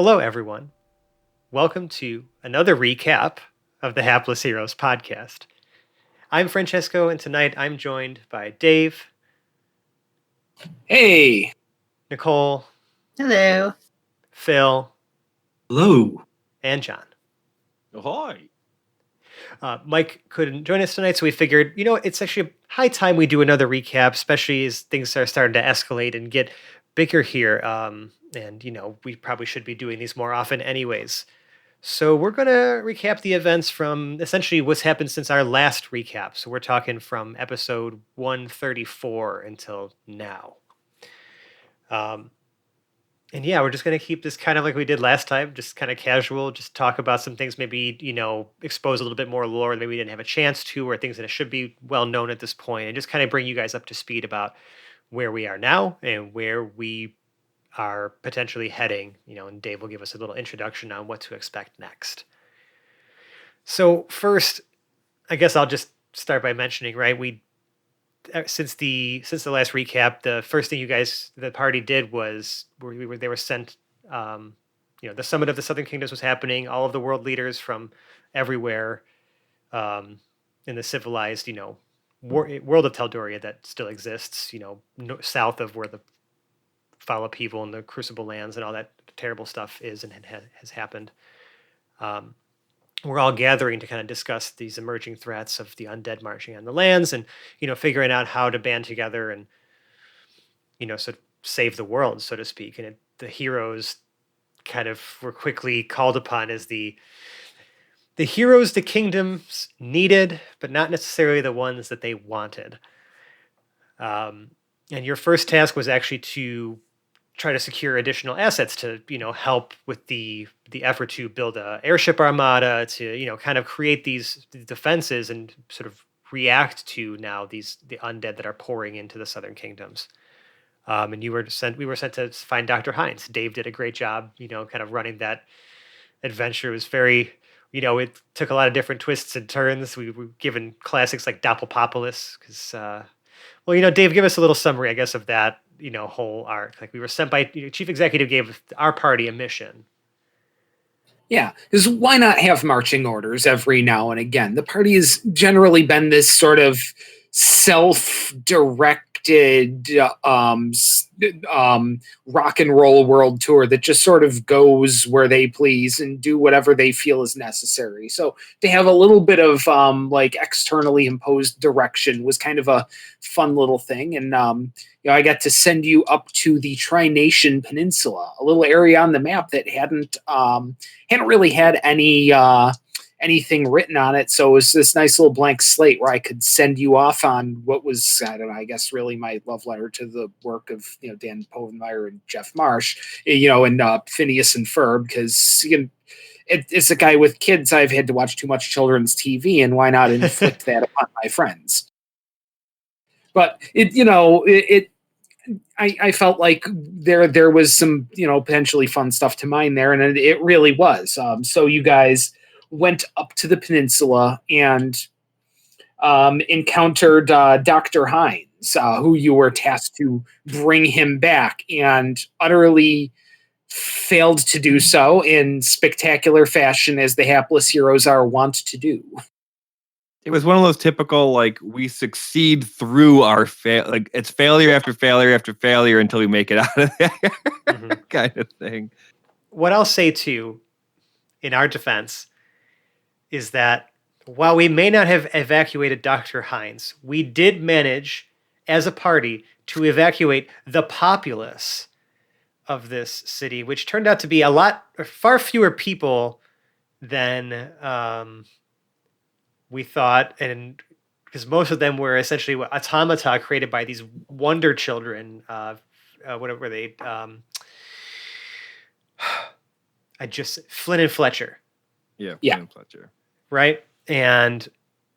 Hello, everyone. Welcome to another recap of the Hapless Heroes podcast. I'm Francesco, and tonight I'm joined by Dave, Hey. Nicole, Hello. Phil, Hello. and John. Ahoy. Mike couldn't join us tonight, so we figured, it's actually high time we do another recap, especially as things are starting to escalate and get bigger here. We probably should be doing these more often, anyways. So we're going to recap the events from essentially what's happened since our last recap. So we're talking from episode 134 until now. We're just going to keep this kind of like we did last time, just kind of casual, just talk about some things, maybe, expose a little bit more lore that maybe we didn't have a chance to, or things that should be well known at this point, and just kind of bring you guys up to speed about where we are now and where we are potentially heading, and Dave will give us a little introduction on what to expect next. So first, I guess I'll just start by mentioning, right, since the last recap, the first thing the party did was they were sent, the summit of the Southern Kingdoms was happening. All of the world leaders from everywhere in the civilized, world of Teldoria that still exists, south of where the Fall Upheaval and the Crucible Lands and all that terrible stuff is and has happened. We're all gathering to kind of discuss these emerging threats of the undead marching on the lands and, figuring out how to band together and, sort of save the world, so to speak. And the heroes kind of were quickly called upon as the heroes the kingdoms needed, but not necessarily the ones that they wanted. And your first task was actually to try to secure additional assets to, help with the effort to build a airship armada, to, kind of create these defenses and sort of react to now the undead that are pouring into the Southern Kingdoms. And we were sent to find Dr. Hines. Dave did a great job, kind of running that adventure. It was very, it took a lot of different twists and turns. We were given classics like Doppelpopolis because, Dave, give us a little summary, I guess, of that, whole arc. Like we were sent by Chief Executive gave our party a mission. Yeah, because why not have marching orders every now and again? The party has generally been this sort of self-directed rock and roll world tour that just sort of goes where they please and do whatever they feel is necessary. So to have a little bit of externally imposed direction was kind of a fun little thing. And I got to send you up to the Tri-Nation Peninsula, a little area on the map that hadn't really had anything written on it. So it was this nice little blank slate where I could send you off on what was, I don't know, I guess really my love letter to the work of, Dan Povenmire and Jeff Marsh, and Phineas and Ferb, because it's a guy with kids. I've had to watch too much children's TV, and why not inflict that upon my friends? But I felt like there was some, potentially fun stuff to mine there, and it really was. So you guys went up to the peninsula and encountered Dr. Hines, who you were tasked to bring him back, and utterly failed to do so in spectacular fashion, as the hapless heroes are wont to do. It was one of those typical, we succeed through our it's failure after failure after failure until we make it out of there kind of thing. What I'll say too, in our defense, is that while we may not have evacuated Dr. Hines, we did manage as a party to evacuate the populace of this city, which turned out to be far fewer people than we thought, and because most of them were essentially automata created by these wonder children. What were they? Flynn and Fletcher. Yeah, Flynn and Fletcher. Right, and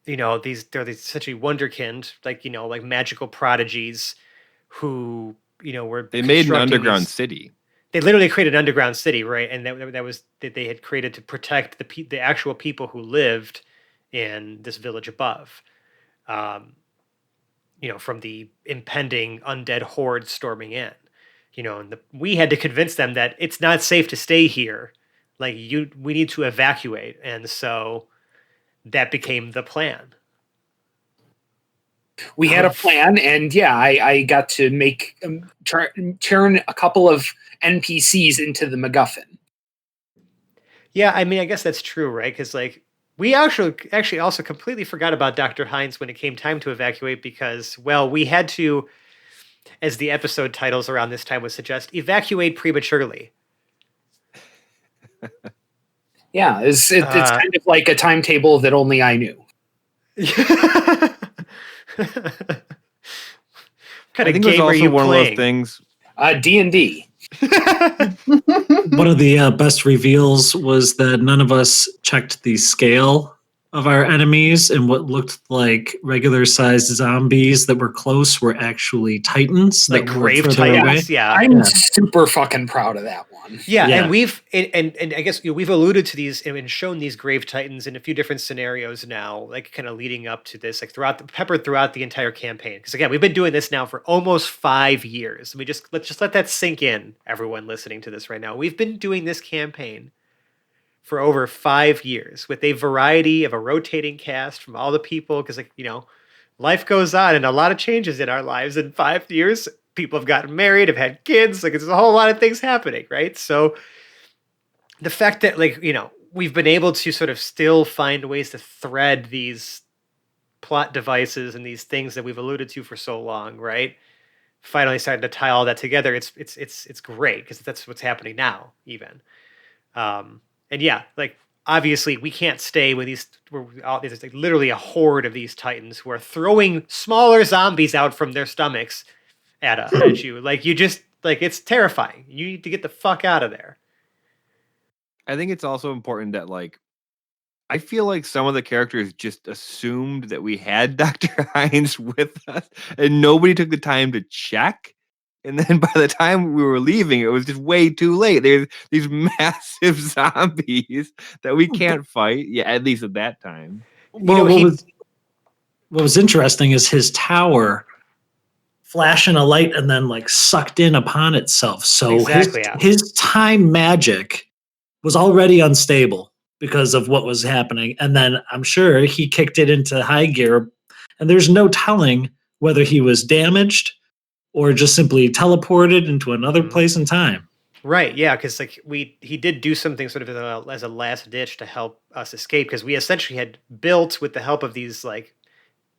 they're these essentially wonderkind, like magical prodigies, who they made an underground city. They literally created an underground city, right? And that was that they had created to protect the actual people who lived in this village above, from the impending undead horde storming in. and we had to convince them that it's not safe to stay here. Like we need to evacuate. And so that became the plan. We had a plan, and I got to make turn a couple of NPCs into the MacGuffin. Yeah, I mean, I guess that's true, right? Because like we actually also completely forgot about Dr. Hines when it came time to evacuate because, well, we had to, as the episode titles around this time would suggest, evacuate prematurely. Yeah, it's kind of like a timetable that only I knew. Kind of game are you one playing? Of those things. D&D. One of the best reveals was that none of us checked the scale of our enemies, and what looked like regular sized zombies that were close were actually titans, like that grave were titans. Yeah, I'm super fucking proud of that one. Yeah, and we've and I guess we've alluded to these and shown these grave titans in a few different scenarios now, like kind of leading up to this, like peppered throughout the entire campaign. Because again, we've been doing this now for almost 5 years. Let's let that sink in, everyone listening to this right now. We've been doing this campaign for over 5 years with a variety of a rotating cast from all the people, because life goes on and a lot of changes in our lives in 5 years. People have gotten married, have had kids, like it's a whole lot of things happening, right? So the fact that we've been able to sort of still find ways to thread these plot devices and these things that we've alluded to for so long, right? Finally starting to tie all that together. It's great because that's what's happening now, even. And yeah, like obviously we can't stay with there's like literally a horde of these titans who are throwing smaller zombies out from their stomachs at you. Like you just like it's terrifying. You need to get the fuck out of there. I think it's also important that like I feel like some of the characters just assumed that we had Dr. Hines with us and nobody took the time to check. And then by the time we were leaving, it was just way too late. There's these massive zombies that we can't fight. Yeah, at least at that time. Well, what was interesting is his tower flashing a light and then like sucked in upon itself. So exactly, his time magic was already unstable because of what was happening. And then I'm sure he kicked it into high gear, and there's no telling whether he was damaged or just simply teleported into another place in time. Right, yeah, because like he did do something sort of as a last ditch to help us escape, because we essentially had built with the help of these like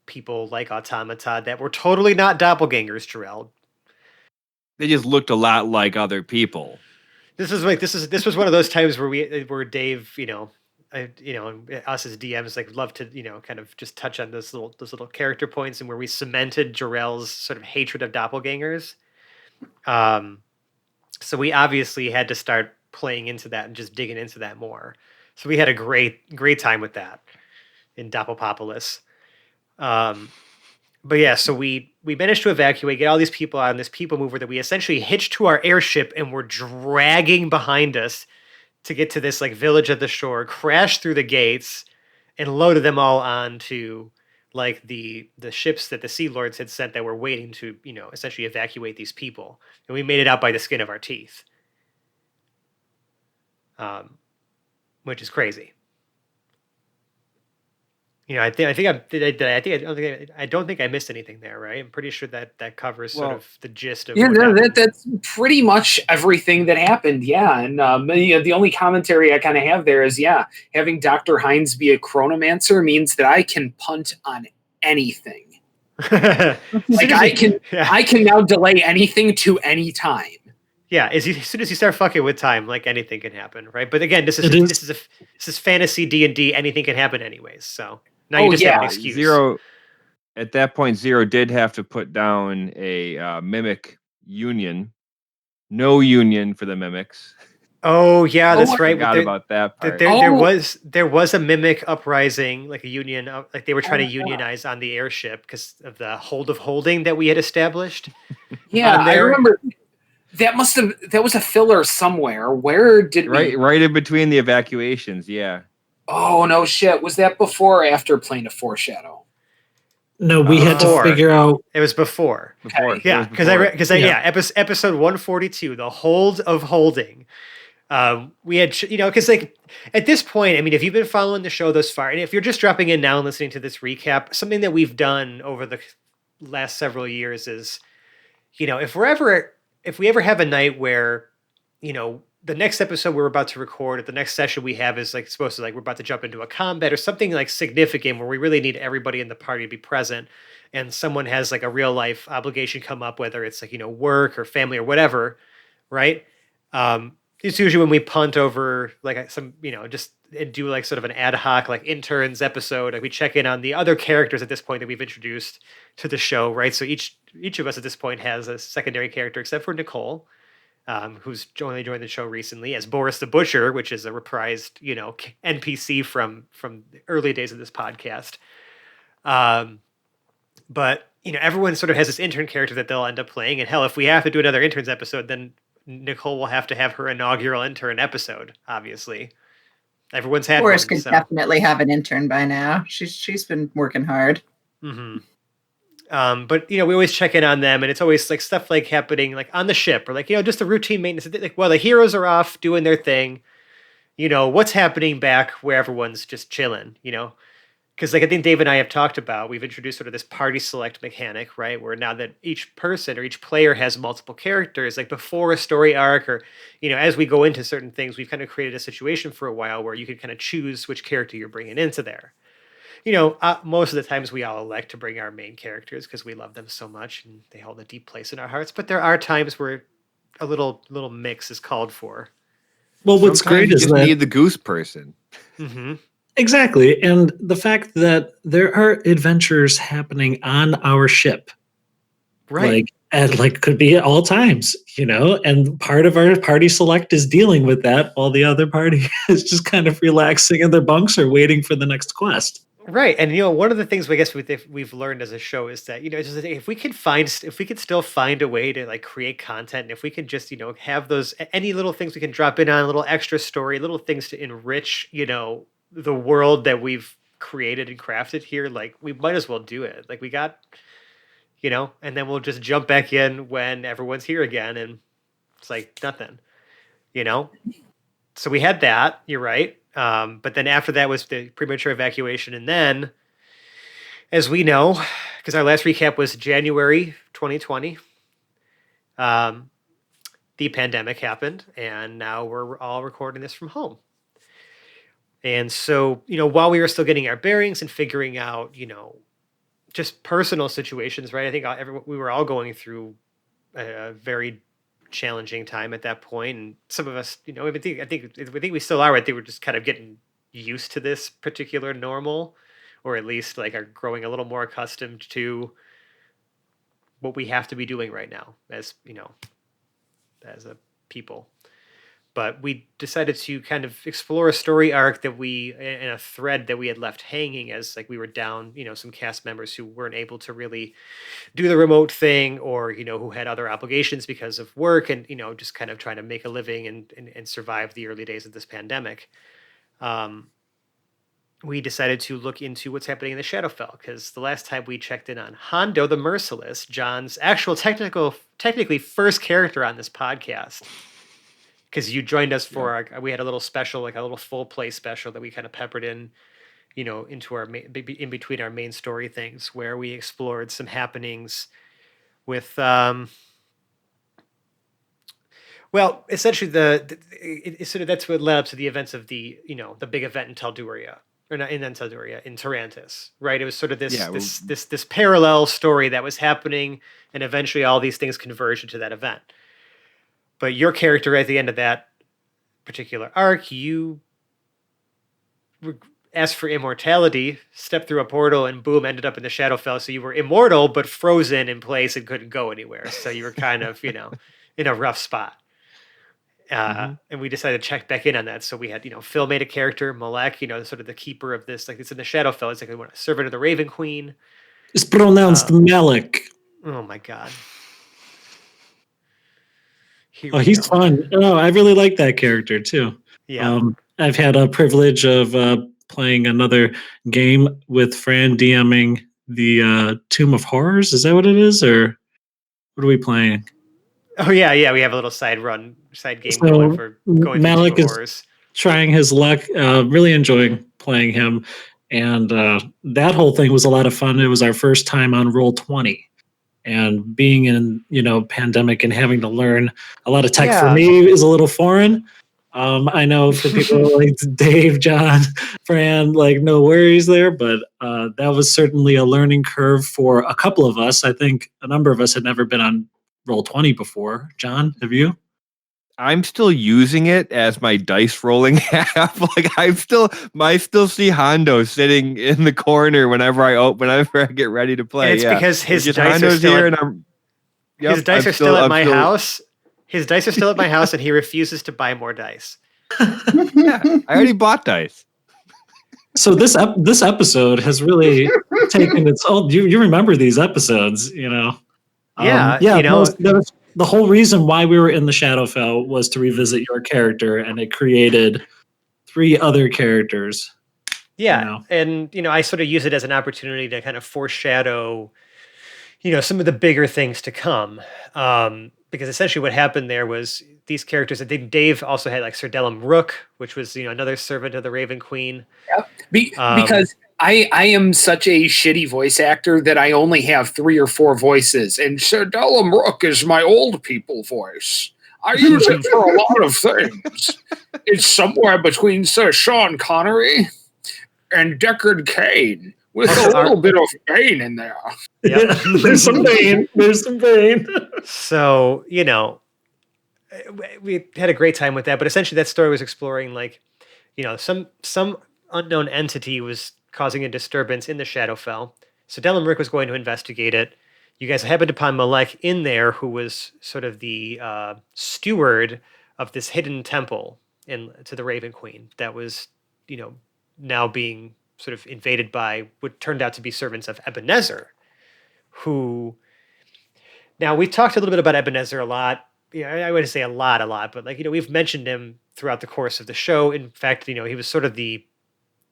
people like Automata that were totally not doppelgangers, Jarrell. They just looked a lot like other people. This was one of those times where Dave, us as DMs like love to kind of just touch on those little character points, and where we cemented Jarrell's sort of hatred of doppelgangers. So we obviously had to start playing into that and just digging into that more. So we had a great time with that in Doppelpopolis. But yeah, so we managed to evacuate, get all these people out on this people mover that we essentially hitched to our airship and were dragging behind us to get to this like village at the shore, crashed through the gates, and loaded them all onto like the ships that the Sea Lords had sent that were waiting to, essentially evacuate these people. And we made it out by the skin of our teeth. Which is crazy. I don't think I missed anything there, right? I'm pretty sure that covers sort of the gist of. Yeah, that's pretty much everything that happened. Yeah, and the only commentary I kind of have there is having Dr. Hines be a chronomancer means that I can punt on anything. Like I can now delay anything to any time. Yeah, as soon as you start fucking with time, like anything can happen, right? But again, this is fantasy D&D. Anything can happen anyways. So now you just have an excuse. Zero. At that point, Zero did have to put down a mimic union. No union for the mimics. Oh yeah, that's right. I forgot about that part. There was a mimic uprising, like a union, like they were trying to unionize on the airship because of the hold of holding that we had established. Yeah, I remember. That was a filler somewhere. Where did we? Right in between the evacuations, yeah. Oh no shit! Was that before or after Plane of Foreshadow? No, we had to Before. figure out. It was before. Before. Okay. Yeah, because Yeah. episode 142, the hold of holding. We had, because like at this point, I mean, if you've been following the show thus far, and if you're just dropping in now and listening to this recap, something that we've done over the last several years is, if we ever have a night where, the next episode we're about to record, or the next session we have is like supposed to, like, we're about to jump into a combat or something like significant where we really need everybody in the party to be present, and someone has like a real life obligation come up, whether it's like, work or family or whatever, right? It's usually when we punt over like some, just do like sort of an ad hoc like interns episode. Like we check in on the other characters at this point that we've introduced to the show, right? So each of us at this point has a secondary character, except for Nicole, who's only joined the show recently as Boris the Butcher, which is a reprised, NPC from the early days of this podcast. But everyone sort of has this intern character that they'll end up playing, and hell, if we have to do another interns episode, then Nicole will have to have her inaugural intern episode. Obviously, everyone's had Boris one, could so. definitely have an intern by now. She's been working hard. Mm-hmm. But we always check in on them, and it's always like stuff like happening like on the ship, or like just the routine maintenance. Like, well, the heroes are off doing their thing. What's happening back where everyone's just chilling. Because like I think Dave and I have talked about, we've introduced sort of this party select mechanic, right? Where now that each person or each player has multiple characters, like before a story arc, or as we go into certain things, we've kind of created a situation for a while where you can kind of choose which character you're bringing into there. Most of the times we all elect to bring our main characters because we love them so much and they hold a deep place in our hearts. But there are times where a little mix is called for. Well, what's Sometimes great you is just that need the goose person. Mm-hmm. exactly, and the fact that there are adventures happening on our ship, Right. like could be at all times, and part of our party select is dealing with that while the other party is just kind of relaxing in their bunks or waiting for the next quest. Right, and one of the things we've learned as a show is that it's just, if we could still find a way to like create content, and if we could just have those any little things we can drop in on, a little extra story, little things to enrich the world that we've created and crafted here, like we might as well do it. Like we got and then we'll just jump back in when everyone's here again, and it's like nothing, So we had that. You're right. But then after that was the premature evacuation. And then, as we know, because our last recap was January 2020, the pandemic happened, and now we're all recording this from home. And so, while we were still getting our bearings and figuring out, just personal situations, right? I think we were all going through a very challenging time at that point, and some of us, I think we still are. I think we're just kind of getting used to this particular normal, or at least like are growing a little more accustomed to what we have to be doing right now as as a people. But we decided to kind of explore a story arc that and a thread that we had left hanging, as like we were down, some cast members who weren't able to really do the remote thing, or, who had other obligations because of work, and, just kind of trying to make a living and survive the early days of this pandemic. We decided to look into what's happening in the Shadowfell, because the last time we checked in on Hondo the Merciless, John's actual technically first character on this podcast, because you joined us for we had a little special, like a little full play special that we kind of peppered in, into our in between our main story things, where we explored some happenings with, well, essentially that's what led up to the events of the the big event in Talduria, or not in Talduria, in Tarantis, right? It was sort of this parallel story that was happening, and eventually all these things converged into that event. But your character at the end of that particular arc, you asked for immortality, stepped through a portal, and boom, ended up in the Shadowfell. So you were immortal, but frozen in place and couldn't go anywhere. So you were kind of, in a rough spot. And we decided to check back in on that. So we had, Phil made a character, Malek, sort of the keeper of this, like it's in the Shadowfell. It's like a servant of the Raven Queen. It's pronounced Malik. Oh my God. He's fun. Oh, I really like that character too. Yeah. I've had a privilege of playing another game with Fran DMing the Tomb of Horrors. Is that what it is, or what are we playing? Oh yeah, we have a little side game going So for going through Tomb Malik of is Horrors. trying his luck. Really enjoying playing him, and that whole thing was a lot of fun. It was our first time on Roll20, and being in pandemic and having to learn a lot of tech for Yeah. me is a little foreign. I know for people like Dave, John, Fran, like no worries there, but that was certainly a learning curve for a couple of us. I think a number of us had never been on Roll20 before. John, have you? I'm still using it as my dice rolling app. Like I still see Hondo sitting in the corner whenever I get ready to play. And it's because his Just dice are Hondo's still here, at, and I'm. his dice I'm are still at I'm my still- house. His dice are still at my house, and he refuses to buy more dice. Yeah, I already bought dice. So this episode has really taken its own. You remember these episodes, Yeah, yeah. That was the whole reason why we were in the Shadowfell was to revisit your character, and it created 3 other characters. Yeah, and I sort of use it as an opportunity to kind of foreshadow, some of the bigger things to come. Because essentially what happened there was these characters. I think Dave also had like Sir Delum Rook, which was another servant of the Raven Queen. Because I am such a shitty voice actor that I only have 3 or 4 voices, and Sir Delum Rook is my old people voice. I use it for a lot of things. It's somewhere between Sir Sean Connery and Deckard Cain, with a little bit of Bane in there. Yep. There's some Bane. There's some Bane. So we had a great time with that. But essentially, that story was exploring like, some unknown entity was causing a disturbance in the Shadowfell. So Delum Rick was going to investigate it. You guys happened upon Malek in there, who was sort of the steward of this hidden temple to the Raven Queen that was, now being sort of invaded by what turned out to be servants of Ebenezer, who. Now we've talked a little bit about Ebenezer a lot. I wouldn't say a lot, but like we've mentioned him throughout the course of the show. In fact, he was sort of the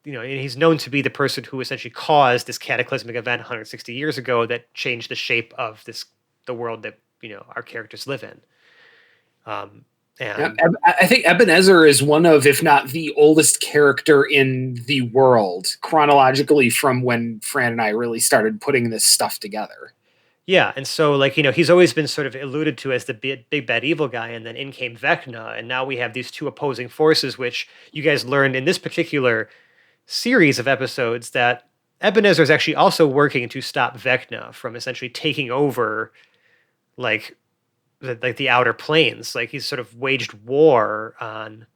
he's known to be the person who essentially caused this cataclysmic event 160 years ago that changed the shape of the world that our characters live in. And I think Ebenezer is one of, if not the oldest character in the world, chronologically, from when Fran and I really started putting this stuff together. yeah, and so like he's always been sort of alluded to as the big bad evil guy, and then in came Vecna, and now we have these 2 opposing forces, which you guys learned in this particular series of episodes that Ebenezer is actually also working to stop Vecna from essentially taking over, like the outer planes. Like he's sort of waged war on,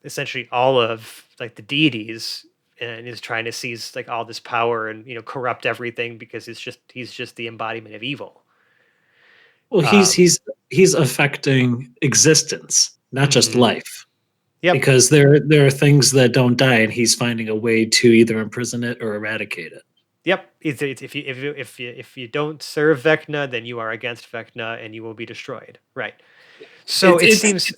essentially all of like the deities, and is trying to seize like all this power and corrupt everything because he's just the embodiment of evil. Well, he's affecting existence, not just life. Yep. Because there are things that don't die, and he's finding a way to either imprison it or eradicate it. Yep. If you don't serve Vecna, then you are against Vecna, and you will be destroyed. Right. So it seems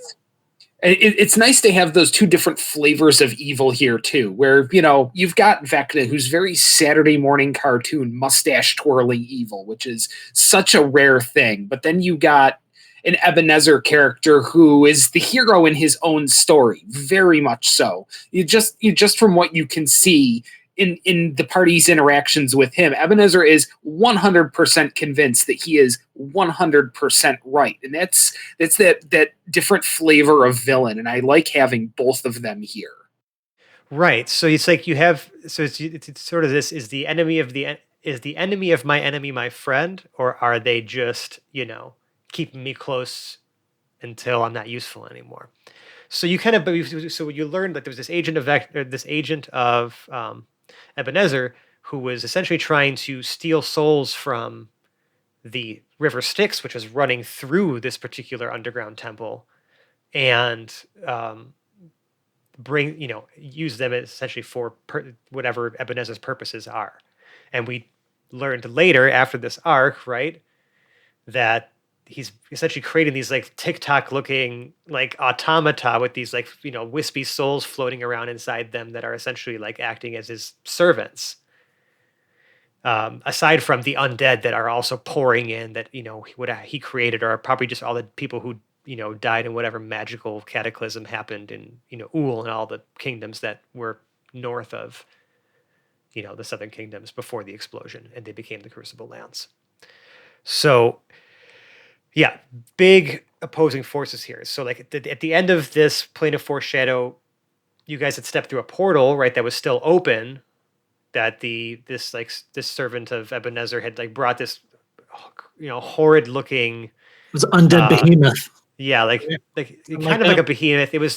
it's nice to have those 2 different flavors of evil here too, where you've got Vecna, who's very Saturday morning cartoon mustache twirling evil, which is such a rare thing. But then you got an Ebenezer character who is the hero in his own story, very much so. You just from what you can see in the party's interactions with him, Ebenezer is 100% convinced that he is 100% right, and that's that different flavor of villain, and I like having both of them here. Right. So it's like you have. So it's sort of this: is the enemy of my enemy my friend, or are they just keeping me close until I'm not useful anymore? So you kind of so you learned that there was this agent of Ebenezer, who was essentially trying to steal souls from the River Styx, which was running through this particular underground temple, and use them essentially for whatever Ebenezer's purposes are. And we learned later, after this arc, right, that he's essentially creating these like TikTok looking like automata with these like wispy souls floating around inside them that are essentially like acting as his servants. aside from the undead that are also pouring in, that what he created, or probably just all the people who died in whatever magical cataclysm happened in Ul and all the kingdoms that were north of the Southern Kingdoms before the explosion, and they became the Crucible Lands. So yeah, big opposing forces here. So like at the end of this Plane of Foreshadow, you guys had stepped through a portal, right, that was still open, that this servant of Ebenezer had like brought this horrid looking It was undead behemoth. yeah, like kind of like a behemoth. It was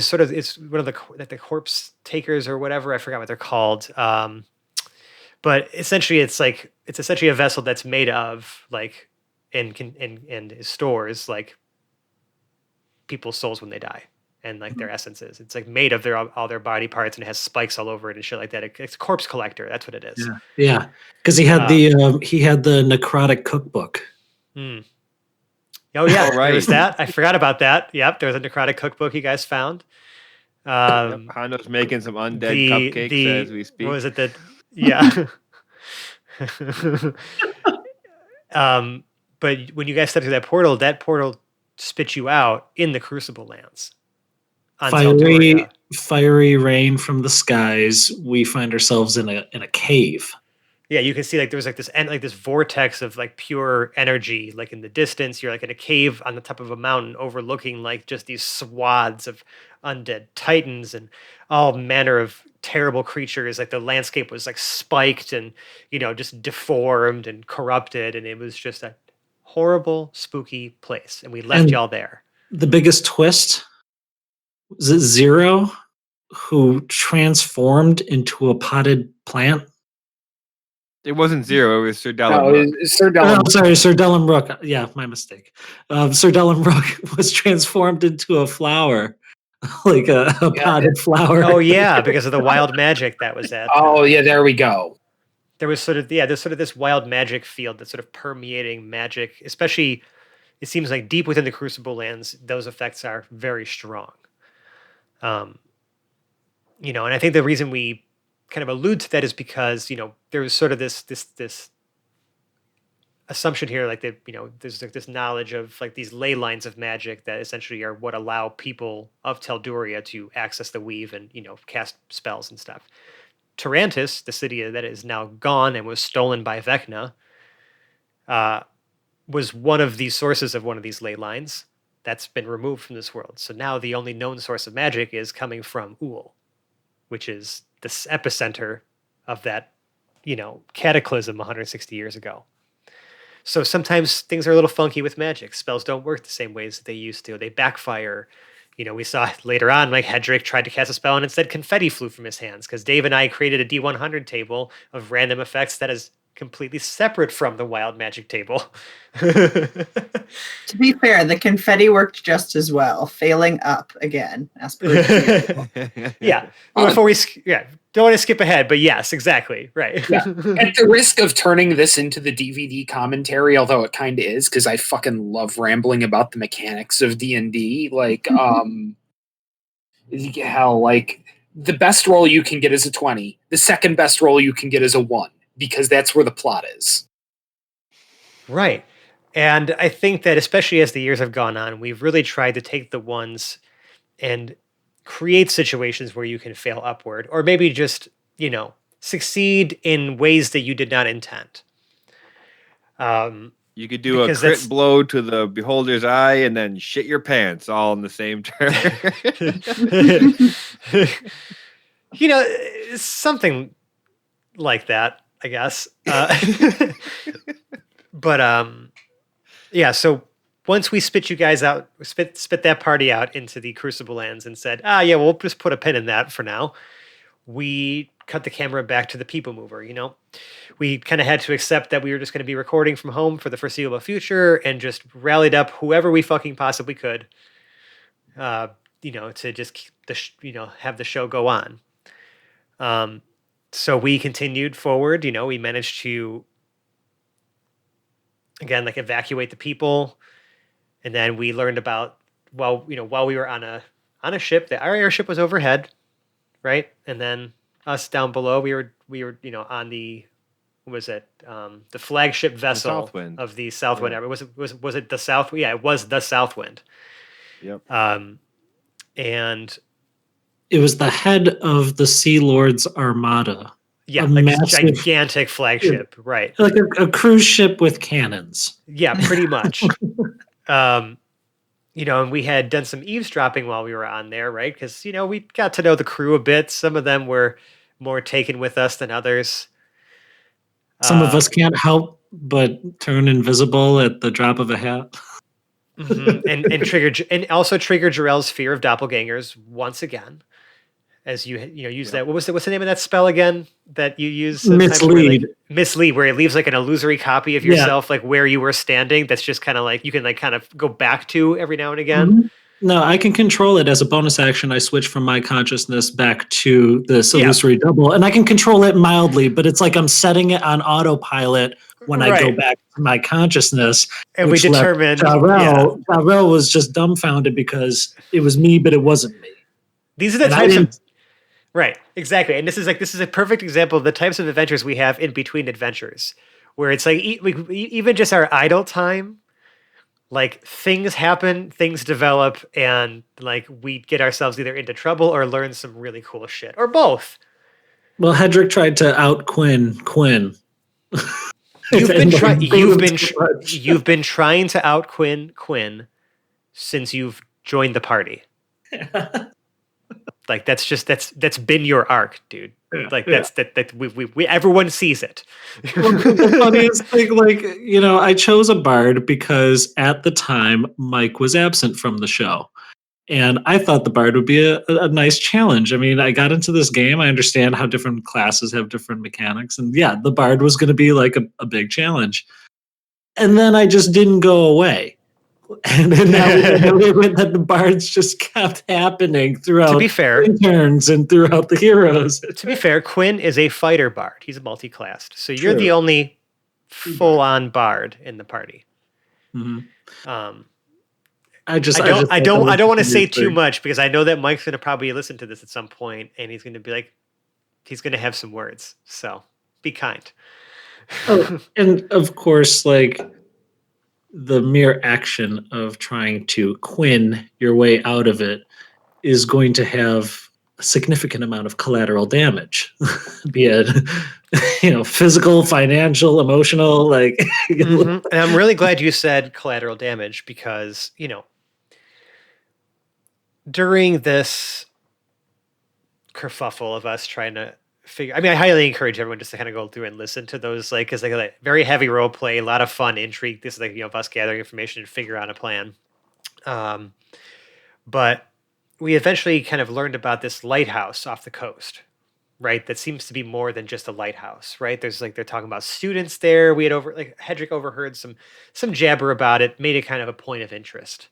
sort of, it's one of the corpse takers or whatever, I forgot what they're called. But essentially it's essentially a vessel that's made of like and stores like people's souls when they die, and like their essences. It's like made of all their body parts, and it has spikes all over it and shit like that. It's a corpse collector. That's what it is. Yeah, because he had the necrotic cookbook. Oh yeah, right. There was that. I forgot about that. Yep, there was a necrotic cookbook you guys found. Hondo's making some undead cupcakes as we speak. What was it that? Yeah. But when you guys stepped through that portal spit you out in the Crucible Lands. Fiery rain from the skies. We find ourselves in a cave. Yeah, you can see like there's like this vortex of like pure energy, like in the distance. You're like in a cave on the top of a mountain, overlooking like just these swaths of undead titans and all manner of terrible creatures. Like the landscape was like spiked and just deformed and corrupted, and it was just a horrible, spooky place. And we left y'all there. The biggest twist was it Zero, who transformed into a potted plant. It wasn't Zero. It was Sir Dallin. No, it was Sir Dallin. Oh, sorry, Sir Dallin Rook. Yeah, my mistake. Sir Dallin Rook was transformed into a flower, like a potted flower. Oh yeah, because of the wild magic that was at. Oh yeah, there we go. There was there's sort of this wild magic field that's sort of permeating magic, especially it seems like deep within the Crucible Lands. Those effects are very strong. And I think the reason we kind of allude to that is because there was sort of this assumption here, like that there's like this knowledge of like these ley lines of magic that essentially are what allow people of Telduria to access the weave and cast spells and stuff. Tarantus, the city that is now gone and was stolen by Vecna, was one of the sources of one of these ley lines that's been removed from this world. So now the only known source of magic is coming from Ul, which is the epicenter of that, cataclysm 160 years ago. So sometimes things are a little funky with magic. Spells don't work the same ways that they used to. They backfire. We saw later on, like Hedrick tried to cast a spell and instead confetti flew from his hands because Dave and I created a D100 table of random effects that is completely separate from the wild magic table. To be fair, the confetti worked just as well, failing up again. As per yeah. Before we don't want to skip ahead, but yes, exactly. Right. Yeah. At the risk of turning this into the DVD commentary, although it kind of is, because I fucking love rambling about the mechanics of D&D. Like, hell, like the best roll you can get is a 20. The second best roll you can get is a 1, because that's where the plot is. Right. And I think that especially as the years have gone on, we've really tried to take the ones and create situations where you can fail upward, or maybe just, succeed in ways that you did not intend. You could do a crit blow to the beholder's eye and then shit your pants all in the same turn. Something like that, I guess. But yeah, so once we spit you guys out, spit that party out into the Crucible Lands and said, yeah, we'll just put a pin in that for now. We cut the camera back to the People Mover, We kind of had to accept that we were just going to be recording from home for the foreseeable future and just rallied up whoever we fucking possibly could, to just keep have the show go on. So we continued forward, we managed to, again, like evacuate the people. And then we learned about, while we were on a ship, that our airship was overhead, right? And then us down below, we were on the what was it? The flagship vessel Southwind. of the Southwind. Yeah. Was it the South? Yeah, it was the Southwind. Yep. And It was the head of the Sea Lord's armada. yeah, A like this massive- gigantic flagship, right? Like a cruise ship with cannons. Yeah, pretty much. And we had done some eavesdropping while we were on there, right? Because, we got to know the crew a bit. Some of them were more taken with us than others. Some of us can't help but turn invisible at the drop of a hat. and also trigger Jarell's fear of doppelgangers once again. As you use that. What's the name of that spell again that you use? Mislead. Mislead, where it leaves like an illusory copy of yourself, like where you were standing. That's just kind of like you can like kind of go back to every now and again. Mm-hmm. No, I can control it as a bonus action. I switch from my consciousness back to this illusory double, and I can control it mildly, but it's like I'm setting it on autopilot when I go back to my consciousness. And we determined Jarell was just dumbfounded because it was me, but it wasn't me. These are the types of right, exactly. And this is a perfect example of the types of adventures we have in between adventures, where it's like even just our idle time, like things happen, things develop, and like we get ourselves either into trouble or learn some really cool shit, or both. Well, Hedrick tried to out Quinn. You've been trying to out Quinn since you've joined the party. Like that's been your arc, dude. Like we everyone sees it. Well, the funniest thing, I chose a bard because at the time Mike was absent from the show, and I thought the bard would be a nice challenge. I mean, I got into this game. I understand how different classes have different mechanics, and yeah, the bard was going to be like a big challenge. And then I just didn't go away. And then now that the bards just kept happening throughout. To be fair, interns and throughout the heroes. To be fair, Quinn is a fighter bard. He's a multi-classed, so you're the only full-on bard in the party. Mm-hmm. I don't want to say too much because I know that Mike's going to probably listen to this at some point, and he's going to be like, he's going to have some words. So be kind. And of course, the mere action of trying to Quinn your way out of it is going to have a significant amount of collateral damage, be it physical, financial, emotional. And I'm really glad you said collateral damage because during this kerfuffle of us trying to figure, I highly encourage everyone just to kind of go through and listen to those, because like very heavy role play, a lot of fun intrigue. This is of us gathering information and figure out a plan. But we eventually kind of learned about this lighthouse off the coast, right? That seems to be more than just a lighthouse, right? There's they're talking about students there. We had Hedrick overheard some jabber about it, made it kind of a point of interest.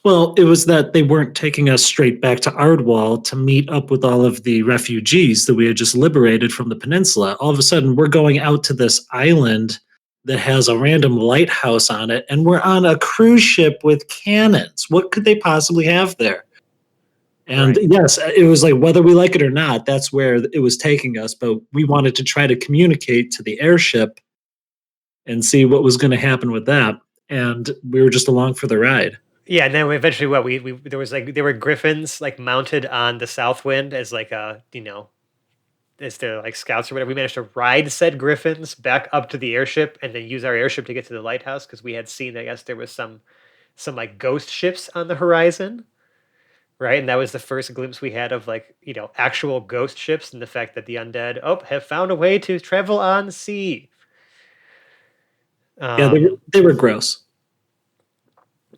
Well, it was that they weren't taking us straight back to Ardwall to meet up with all of the refugees that we had just liberated from the peninsula. All of a sudden, we're going out to this island that has a random lighthouse on it, and we're on a cruise ship with cannons. What could they possibly have there? And yes, it was whether we like it or not, that's where it was taking us. But we wanted to try to communicate to the airship and see what was going to happen with that. And we were just along for the ride. Yeah, and then we eventually there were griffins mounted on the Southwind as as their scouts or whatever. We managed to ride said griffins back up to the airship and then use our airship to get to the lighthouse because we had seen, I guess, there was some ghost ships on the horizon, right? And that was the first glimpse we had of actual ghost ships and the fact that the undead have found a way to travel on sea. Yeah, they were gross.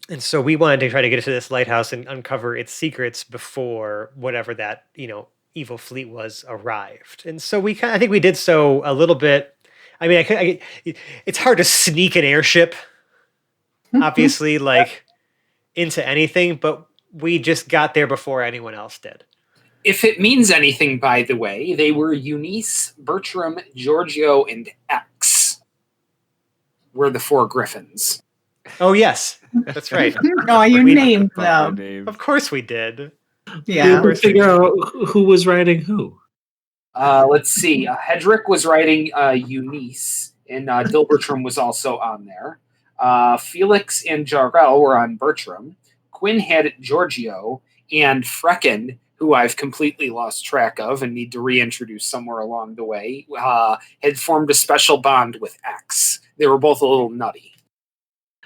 And so we wanted to try to get to this lighthouse and uncover its secrets before whatever that, evil fleet was arrived. And so I think we did so a little bit. It's hard to sneak an airship, obviously, into anything, but we just got there before anyone else did. If it means anything, by the way, they were Eunice, Bertram, Giorgio, and X were the 4 griffins. Oh, yes. That's right. No, you named them. Of course we did. Yeah. We figure out who was riding who. Let's see. Hedrick was writing Eunice, and Dilbertram was also on there. Felix and Jarrell were on Bertram. Quinn had Giorgio, and Frecken, who I've completely lost track of and need to reintroduce somewhere along the way, had formed a special bond with X. They were both a little nutty.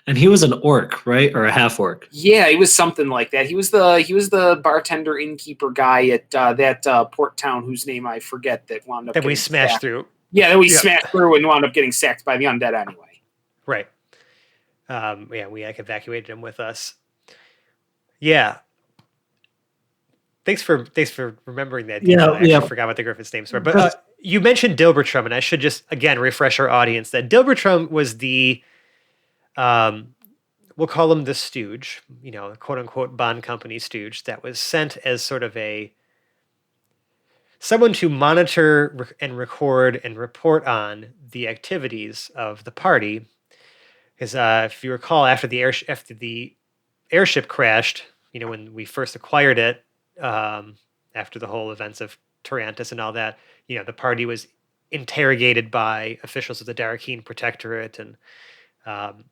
And he was an orc, right? Or a half orc. Yeah, he was something like that. He was the bartender innkeeper guy at that port town whose name I forget that wound up. That we getting smashed sacked. through. Yeah, that we smashed through and wound up getting sacked by the undead anyway. Right. Yeah, we evacuated him with us. Yeah. Thanks for remembering that. Yeah, I actually yeah. forgot what the Griffins' names were. But you mentioned Dilbertrum, and I should just again refresh our audience that Dilbertrum was the we'll call him the stooge, quote unquote Bond company stooge that was sent as sort of someone to monitor and record and report on the activities of the party. Because if you recall, after the airship crashed, when we first acquired it, after the whole events of Tarantus and all that, the party was interrogated by officials of the Darakeen Protectorate, and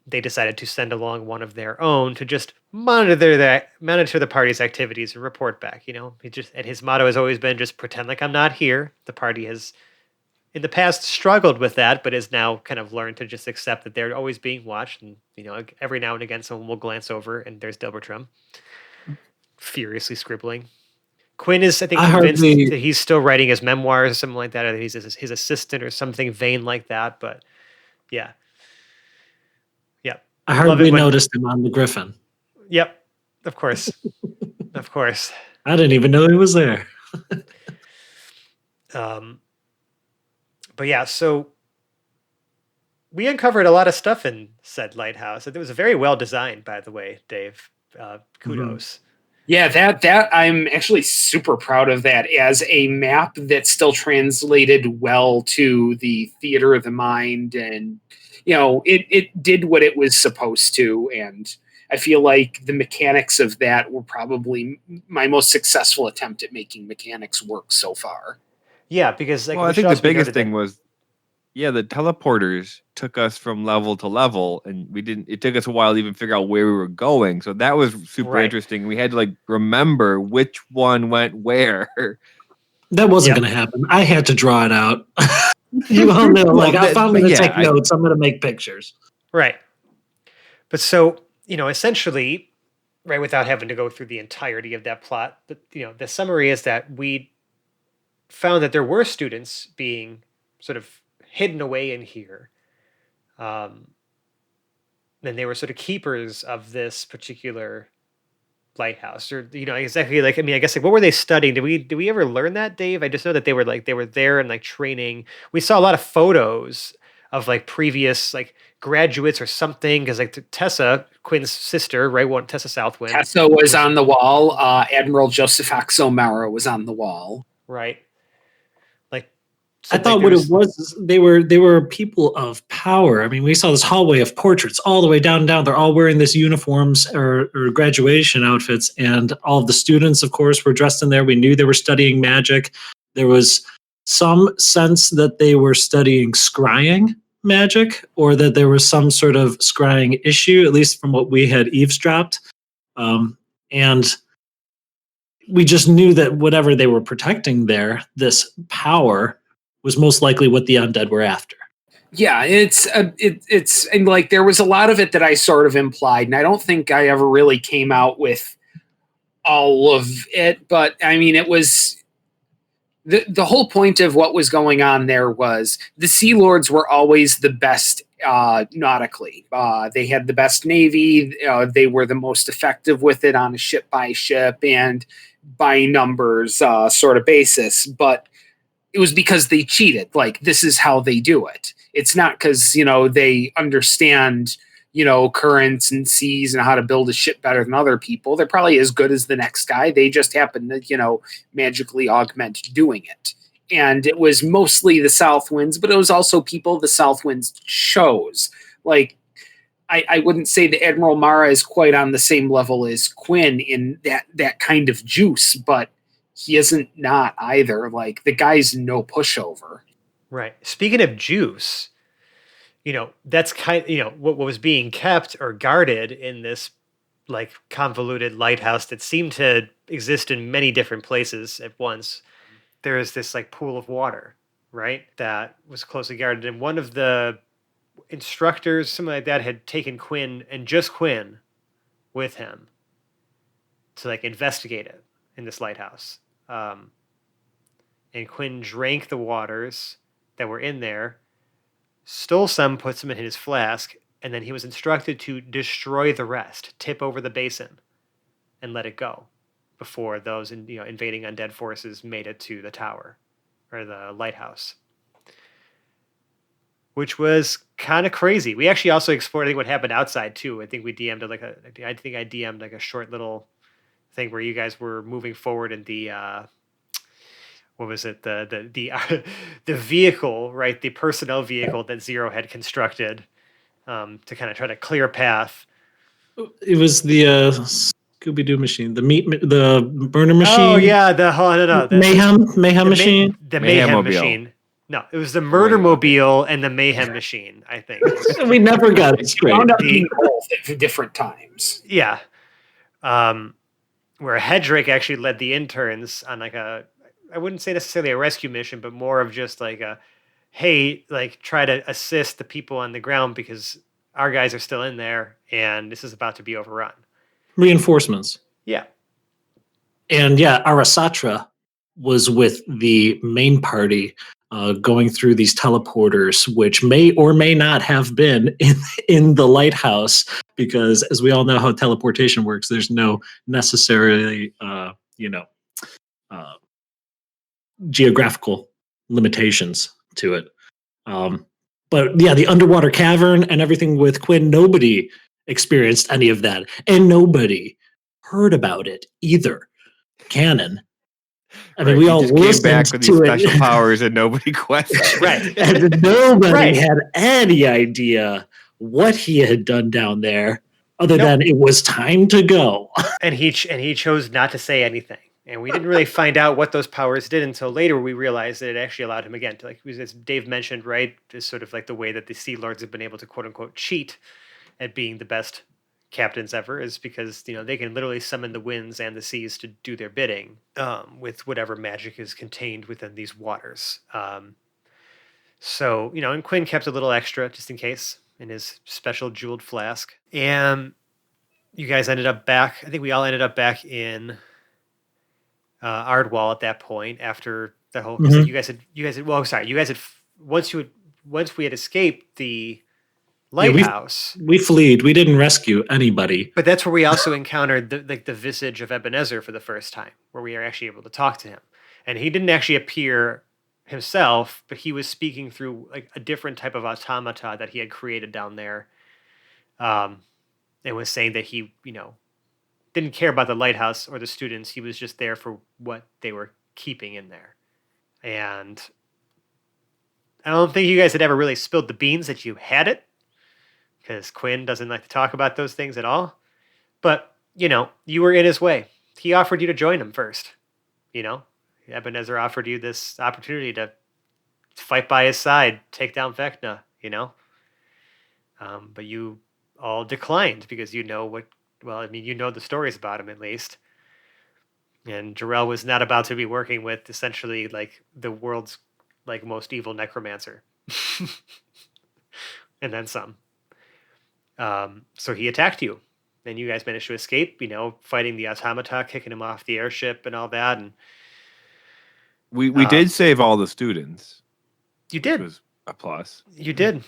they decided to send along one of their own to just monitor the party's activities and report back. And his motto has always been just pretend like I'm not here. The party has in the past struggled with that, but has now kind of learned to just accept that they're always being watched. And every now and again, someone will glance over, and there's Dilbertrum furiously scribbling. Quinn is, I think, convinced that he's still writing his memoirs or something like that, or that he's his assistant or something vain like that. But yeah. I hardly noticed him on the Griffin. Yep, of course. Of course. I didn't even know he was there. But yeah, so we uncovered a lot of stuff in said lighthouse. It was very well designed, by the way, Dave. Kudos. Yeah, that I'm actually super proud of that as a map that still translated well to the theater of the mind, and it did what it was supposed to, and I feel like the mechanics of that were probably my most successful attempt at making mechanics work so far. Yeah, because I think the biggest thing was, the teleporters took us from level to level, and it took us a while to even figure out where we were going. So that was super interesting. We had to remember which one went where. That wasn't going to happen. I had to draw it out. You all know, if I'm going to take notes, I'm going to make pictures. Right. But so, essentially, right, without having to go through the entirety of that plot, but, the summary is that we found that there were students being sort of hidden away in here. And they were sort of keepers of this particular lighthouse, or exactly I guess what were they studying? Did we ever learn that, Dave? I just know that they were there and training. We saw a lot of photos of previous graduates or something, because Tessa, Quinn's sister, right, Tessa Southwind. Tessa was on the wall. Admiral Joseph Axomara was on the wall. Right. I thought what it was is they were people of power. I mean, we saw this hallway of portraits all the way down. They're all wearing this uniforms or graduation outfits, and all of the students, of course, were dressed in there. We knew they were studying magic. There was some sense that they were studying scrying magic, or that there was some sort of scrying issue, at least from what we had eavesdropped. And we just knew that whatever they were protecting there, this power, was most likely what the undead were after. Yeah, it's and there was a lot of it that I sort of implied, and I don't think I ever really came out with all of it, but I mean, it was the whole point of what was going on there was the Sea Lords were always the best nautically. They had the best navy. They were the most effective with it on a ship by ship and by numbers sort of basis, but it was because they cheated. This is how they do it. It's not because, they understand, currents and seas and how to build a ship better than other people. They're probably as good as the next guy. They just happen to, magically augment doing it. And it was mostly the Southwinds, but it was also people the Southwinds chose. I wouldn't say that Admiral Mara is quite on the same level as Quinn in that kind of juice, but he isn't not either. Like, the guy's no pushover. Right. Speaking of juice, that's what was being kept or guarded in this like convoluted lighthouse that seemed to exist in many different places at once. There is this like pool of water, right? That was closely guarded. And one of the instructors, something like that, had taken Quinn and just Quinn with him to like investigate it in this lighthouse. And Quinn drank the waters that were in there, stole some, put some in his flask, and then he was instructed to destroy the rest, tip over the basin, and let it go before those invading undead forces made it to the tower or the lighthouse, which was kind of crazy. We actually also explored, I think, what happened outside too. I think we DM'd I think I DM'd like a short little thing where you guys were moving forward in the what was it, the vehicle, right, the personnel vehicle that Zero had constructed to kind of try to clear a path. It was the Scooby Doo machine, the burner machine. Oh yeah, the mayhem machine. The mayhem Mayhem-mobile. machine. No, it was the murder mobile and the mayhem machine, I think. We never got it straight. Wound up being both at different times. Yeah. Where Hedrick actually led the interns on like I wouldn't say necessarily a rescue mission, but more of just like hey, like try to assist the people on the ground because our guys are still in there and this is about to be overrun. Reinforcements. Yeah. And yeah, Arasatra was with the main party going through these teleporters, which may or may not have been in the lighthouse, because as we all know how teleportation works, there's no necessarily, geographical limitations to it. But yeah, the underwater cavern and everything with Quinn, nobody experienced any of that. And nobody heard about it either. Canon. I mean, we all just came back listened with these to special it. powers and nobody questioned. Right. And nobody Right. had any idea what he had done down there, other than it was time to go. And he chose not to say anything. And we didn't really find out what those powers did until later. We realized that it actually allowed him again to, like, as Dave mentioned, right, is sort of like the way that the Sea Lords have been able to quote unquote cheat at being the best captains ever, is because they can literally summon the winds and the seas to do their bidding with whatever magic is contained within these waters. So and Quinn kept a little extra just in case in his special jeweled flask. And you guys ended up back. I think we all ended up back in Ardwall at that point after the whole. Mhm. You guys had. Well, sorry. You guys had once we had escaped the lighthouse. We fled. We didn't rescue anybody. But that's where we also encountered the visage of Ebenezer for the first time, where we are actually able to talk to him. And he didn't actually appear himself, but he was speaking through like a different type of automata that he had created down there. And was saying that he, didn't care about the lighthouse or the students. He was just there for what they were keeping in there. And I don't think you guys had ever really spilled the beans that you had it, because Quinn doesn't like to talk about those things at all. But, you were in his way. He offered you to join him first. Ebenezer offered you this opportunity to fight by his side, take down Vecna, But you all declined because you know the stories about him at least. And Jarrell was not about to be working with essentially like the world's like most evil necromancer. And then some. So he attacked you, and you guys managed to escape, fighting the automata, kicking him off the airship and all that. And we did save all the students. You did. Which was a plus. You did.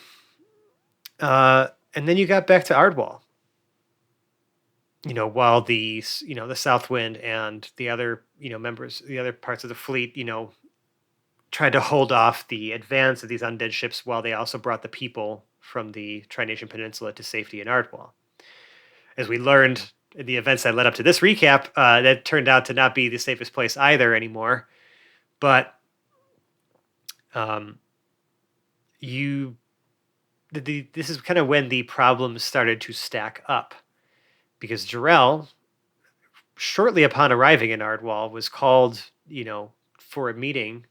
And then you got back to Ardwall. While the Southwind and the other, members, the other parts of the fleet, tried to hold off the advance of these undead ships while they also brought the people from the Tri-Nation Peninsula to safety in Ardwall. As we learned in the events that led up to this recap, that turned out to not be the safest place either anymore. But this is kind of when the problems started to stack up, because Jarrell, shortly upon arriving in Ardwall, was called for a meeting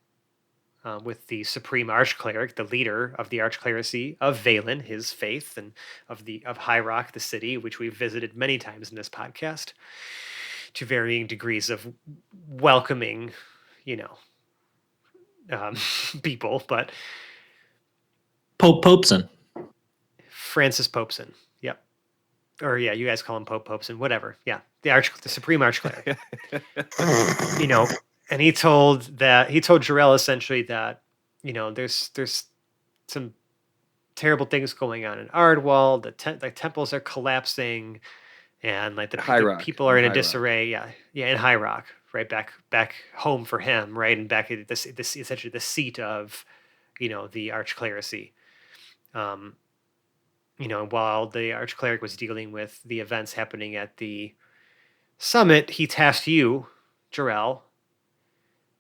with the supreme archcleric, the leader of the archclericy of Valen, his faith, and of High Rock, the city, which we've visited many times in this podcast, to varying degrees of welcoming, you know, people. But Pope Popeson. Francis Popeson, yep, or yeah, you guys call him Pope Popeson, whatever. Yeah, the supreme archcleric. And he told Jarell essentially that, there's some terrible things going on in Ardwall. The temples are collapsing, and like the High Rock, people are in a High Rock. disarray. Yeah, in High Rock, right back home for him, right, and back at this essentially the seat of, the archclericy. While the archcleric was dealing with the events happening at the summit, he tasked you, Jarell,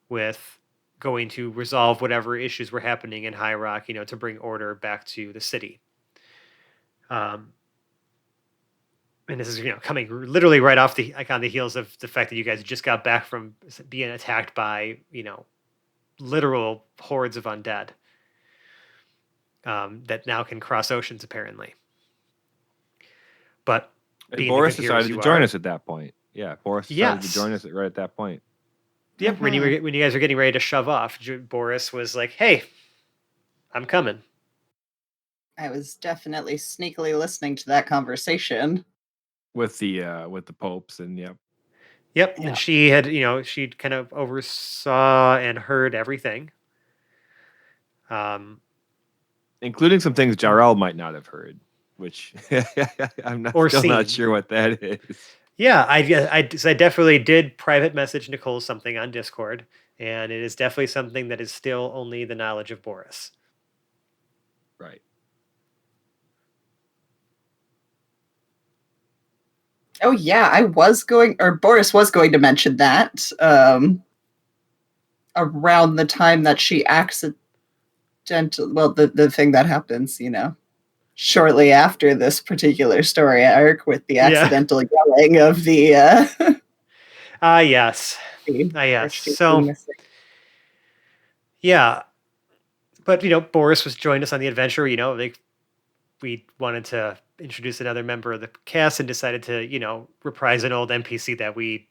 with going to resolve whatever issues were happening in High Rock, to bring order back to the city. And this is, coming literally right off on the heels of the fact that you guys just got back from being attacked by, literal hordes of undead that now can cross oceans, apparently. But And Boris decided to join us at that point. Yeah, Boris decided to join us right at that point. Yep. When you guys were getting ready to shove off, Boris was like, "Hey, I'm coming." I was definitely sneakily listening to that conversation with the popes, and Yep. Yeah. And she had, she kind of oversaw and heard everything. Including some things Jarell might not have heard, which I'm not sure what that is. Yeah, I definitely did private message Nicole something on Discord, and it is definitely something that is still only the knowledge of Boris. Right. Oh yeah, Boris was going to mention that around the time that she the thing that happens, shortly after this particular story arc with the accidental yelling of the yes. So yeah. But Boris joined us on the adventure, we wanted to introduce another member of the cast and decided to, reprise an old NPC that we,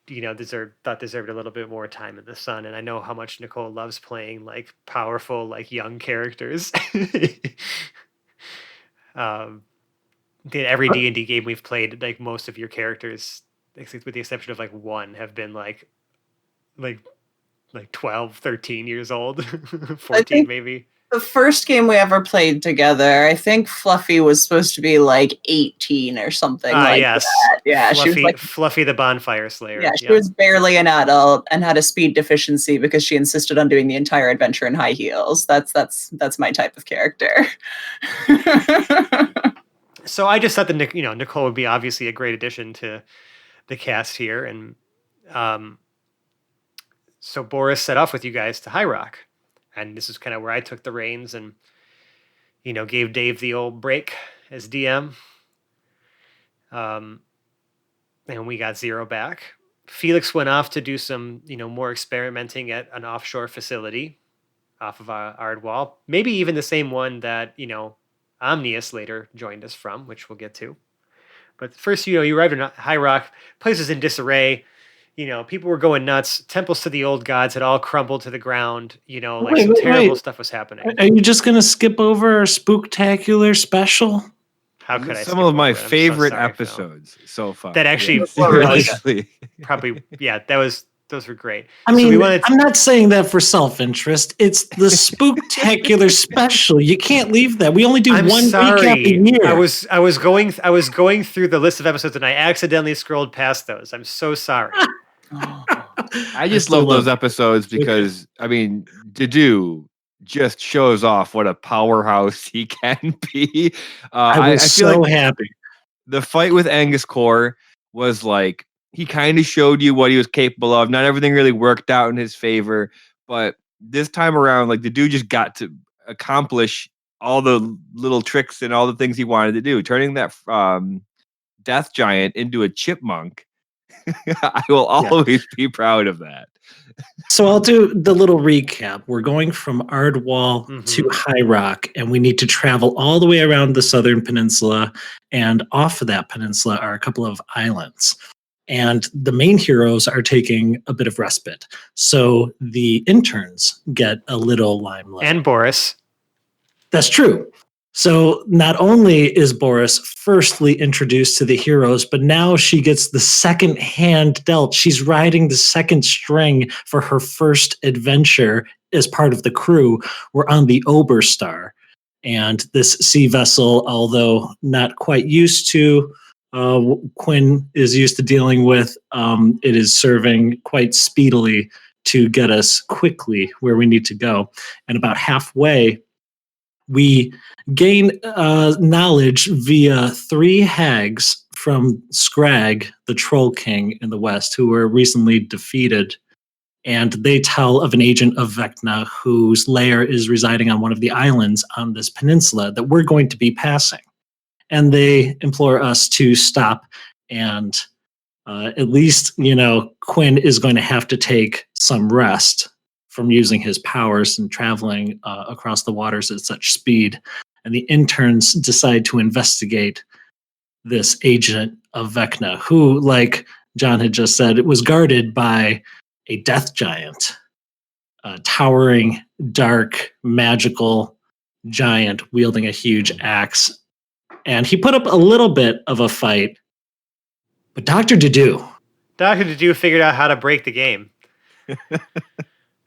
thought deserved a little bit more time in the sun. And I know how much Nicole loves playing like powerful, like young characters. Every D&D game we've played, like most of your characters, with the exception of like one, have been like 12, 13 years old, 14 maybe. The first game we ever played together, I think Fluffy was supposed to be like 18 or something that. Yeah, Fluffy, she was like Fluffy the Bonfire Slayer. Yeah, she was barely an adult and had a speed deficiency because she insisted on doing the entire adventure in high heels. That's my type of character. So I just thought that Nicole would be obviously a great addition to the cast here, and so Boris set off with you guys to High Rock. And this is kind of where I took the reins and, gave Dave the old break as DM. And we got 0 back. Felix went off to do some, more experimenting at an offshore facility off of Ardwall. Maybe even the same one that, Omnius later joined us from, which we'll get to. But first, you arrived in High Rock. Place is in disarray. People were going nuts. Temples to the old gods had all crumbled to the ground. Some terrible stuff was happening. Are you just going to skip over our spooktacular special? How could I? Some of my favorite episodes so far. That actually, probably, yeah, those were great. I mean, I'm not saying that for self-interest. It's the spooktacular special. You can't leave that. We only do one recap a year. I was going through the list of episodes and I accidentally scrolled past those. I'm so sorry. I just love those episodes because Dedu just shows off what a powerhouse he can be. I was so happy. The fight with Angus Core was like, he kind of showed you what he was capable of. Not everything really worked out in his favor, but this time around, like, the dude just got to accomplish all the little tricks and all the things he wanted to do. Turning that death giant into a chipmunk I will always be proud of that. So I'll do the little recap. We're going from Ardwall to High Rock, and we need to travel all the way around the southern peninsula. And off of that peninsula are a couple of islands. And the main heroes are taking a bit of respite. So the interns get a little limelight. And Boris. That's true. So not only is Boris firstly introduced to the heroes, but now she gets the second hand dealt. She's riding the second string for her first adventure as part of the crew. We're on the Oberstar. And this sea vessel, although not quite used to, Quinn is used to dealing with, it is serving quite speedily to get us quickly where we need to go. And about halfway, we gain knowledge via 3 hags from Scrag, the Troll King in the West, who were recently defeated. And they tell of an agent of Vecna whose lair is residing on one of the islands on this peninsula that we're going to be passing. And they implore us to stop and at least, Quinn is going to have to take some rest from using his powers and traveling across the waters at such speed. And the interns decide to investigate this agent of Vecna, who, like John had just said, it was guarded by a death giant, a towering, dark, magical giant wielding a huge axe. And he put up a little bit of a fight, but Dr. Dedue figured out how to break the game.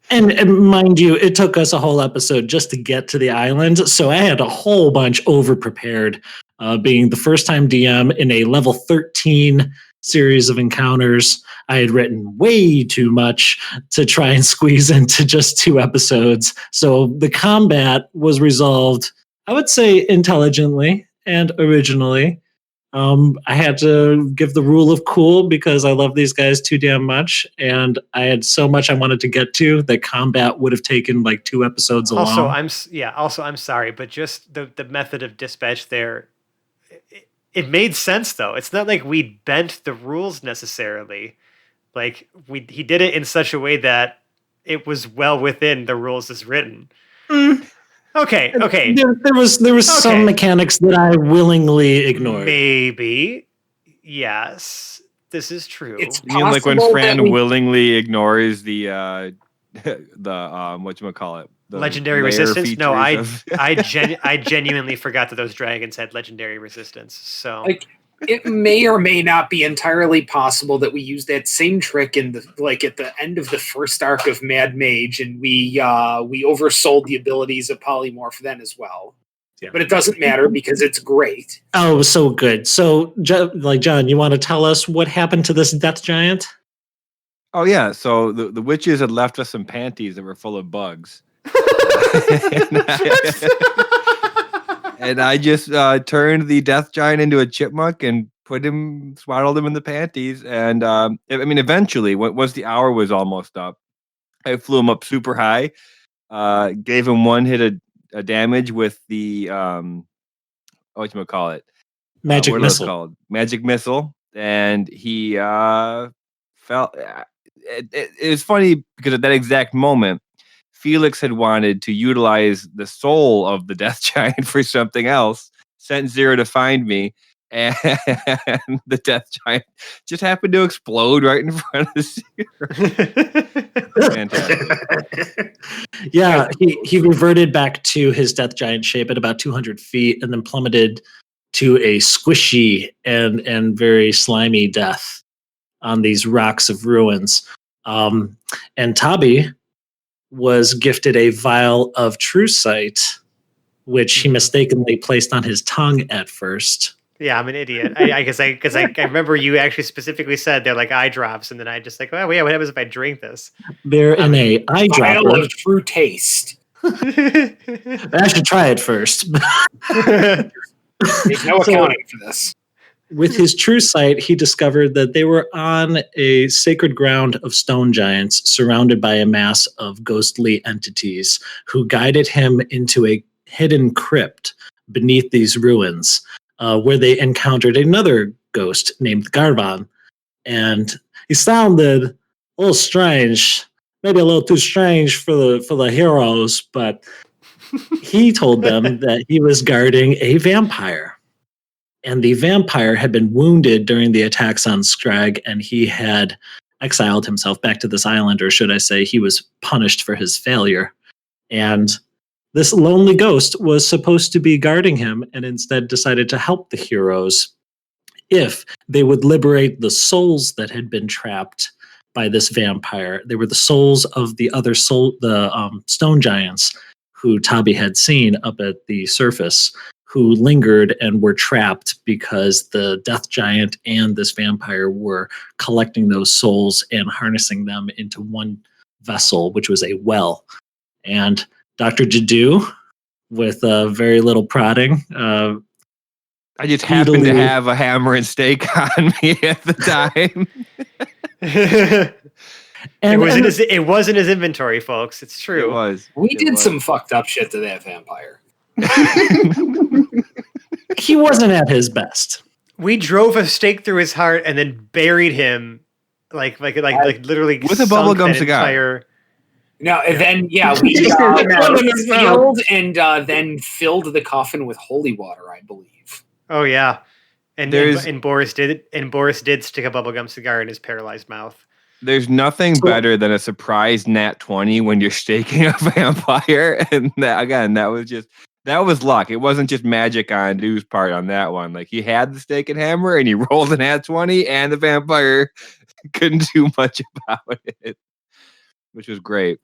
And mind you, it took us a whole episode just to get to the island, so I had a whole bunch over-prepared, being the first-time DM in a level 13 series of encounters. I had written way too much to try and squeeze into just 2 episodes, so the combat was resolved, I would say, intelligently and originally. I had to give the rule of cool because I love these guys too damn much, and I had so much I wanted to get to that combat would have taken like 2 episodes alone. Also, I'm sorry, but just the method of dispatch there, it made sense though. It's not like we bent the rules necessarily. Like he did it in such a way that it was well within the rules as written. Okay. There was some mechanics that I willingly ignored. Maybe. Yes. This is true. It's You mean like when Fran willingly ignores the whatchamacallit? The legendary layer resistance? No, features of- I genuinely forgot that those dragons had legendary resistance. So it may or may not be entirely possible that we use that same trick at the end of the first arc of Mad Mage, and we oversold the abilities of Polymorph then as well. Yeah. But it doesn't matter because it's great. Oh, it was so good. So, John, you want to tell us what happened to this death giant? Oh yeah, so the witches had left us some panties that were full of bugs. And I just turned the death giant into a chipmunk and swaddled him in the panties. And eventually, once the hour was almost up, I flew him up super high, gave him 1 hit of damage with the whatchamacallit? Magic missile. Called? Magic missile. And he fell. It was funny because at that exact moment, Felix had wanted to utilize the soul of the death giant for something else, sent Zero to find me, and the death giant just happened to explode right in front of Zero. Fantastic. Yeah, he reverted back to his death giant shape at about 200 feet and then plummeted to a squishy and very slimy death on these rocks of ruins. And Tabi was gifted a vial of true sight, which he mistakenly placed on his tongue at first. Yeah, I'm an idiot. I remember you actually specifically said they're like eye drops, and then I just like, oh yeah, what happens if I drink this? They're in a eye Vial dropper. of true taste. I should try it first. There's no accounting for this. With his true sight, he discovered that they were on a sacred ground of stone giants surrounded by a mass of ghostly entities who guided him into a hidden crypt beneath these ruins, where they encountered another ghost named Garvan. and he sounded a little strange, maybe a little too strange for the heroes, but he told them that he was guarding a vampire. And the vampire had been wounded during the attacks on Scrag, and he had exiled himself back to this island, or should I say, he was punished for his failure. And this lonely ghost was supposed to be guarding him, and instead decided to help the heroes if they would liberate the souls that had been trapped by this vampire. They were the souls of the other stone giants who Tabi had seen up at the surface, who lingered and were trapped because the death giant and this vampire were collecting those souls and harnessing them into one vessel, which was a well. And Dr. Jadu, with very little prodding, I just happened to speedily- have a hammer and stake on me at the time. and, It was in his inventory, folks. It's true. It was. We It did was. some fucked up shit to that vampire. he wasn't at his best. We drove a stake through his heart and then buried him, like literally With a sunk bubblegum that cigar. entire. No, and then we sealed and then filled the coffin with holy water, I believe. Oh yeah, and There's- and Boris did stick a bubblegum cigar in his paralyzed mouth. There's nothing better than a surprise nat 20 when you're staking a vampire. And that was luck. It wasn't just magic on Dude's part on that one. Like, he had the stake and hammer and he rolled a nat 20 and the vampire couldn't do much about it, which was great.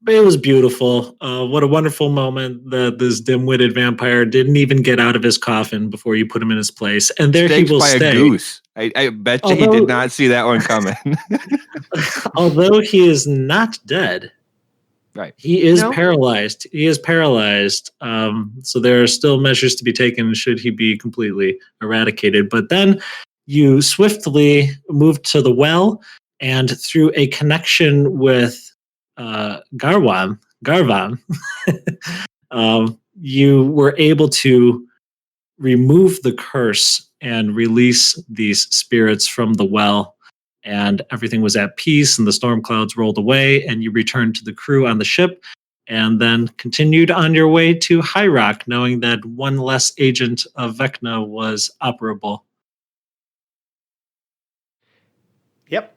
But it was beautiful. What a wonderful moment that this dim-witted vampire didn't even get out of his coffin before you put him in his place, and there Staked he will by stay. a goose. I bet you he Although- did not see that one coming. Although he is not dead, Right. he is No. paralyzed. He is paralyzed. So there are still measures to be taken should he be completely eradicated. But then you swiftly moved to the well, and through a connection with Garvan, you were able to remove the curse and release these spirits from the well, and everything was at peace, and the storm clouds rolled away, and you returned to the crew on the ship, and then continued on your way to High Rock, knowing that one less agent of Vecna was operable. Yep.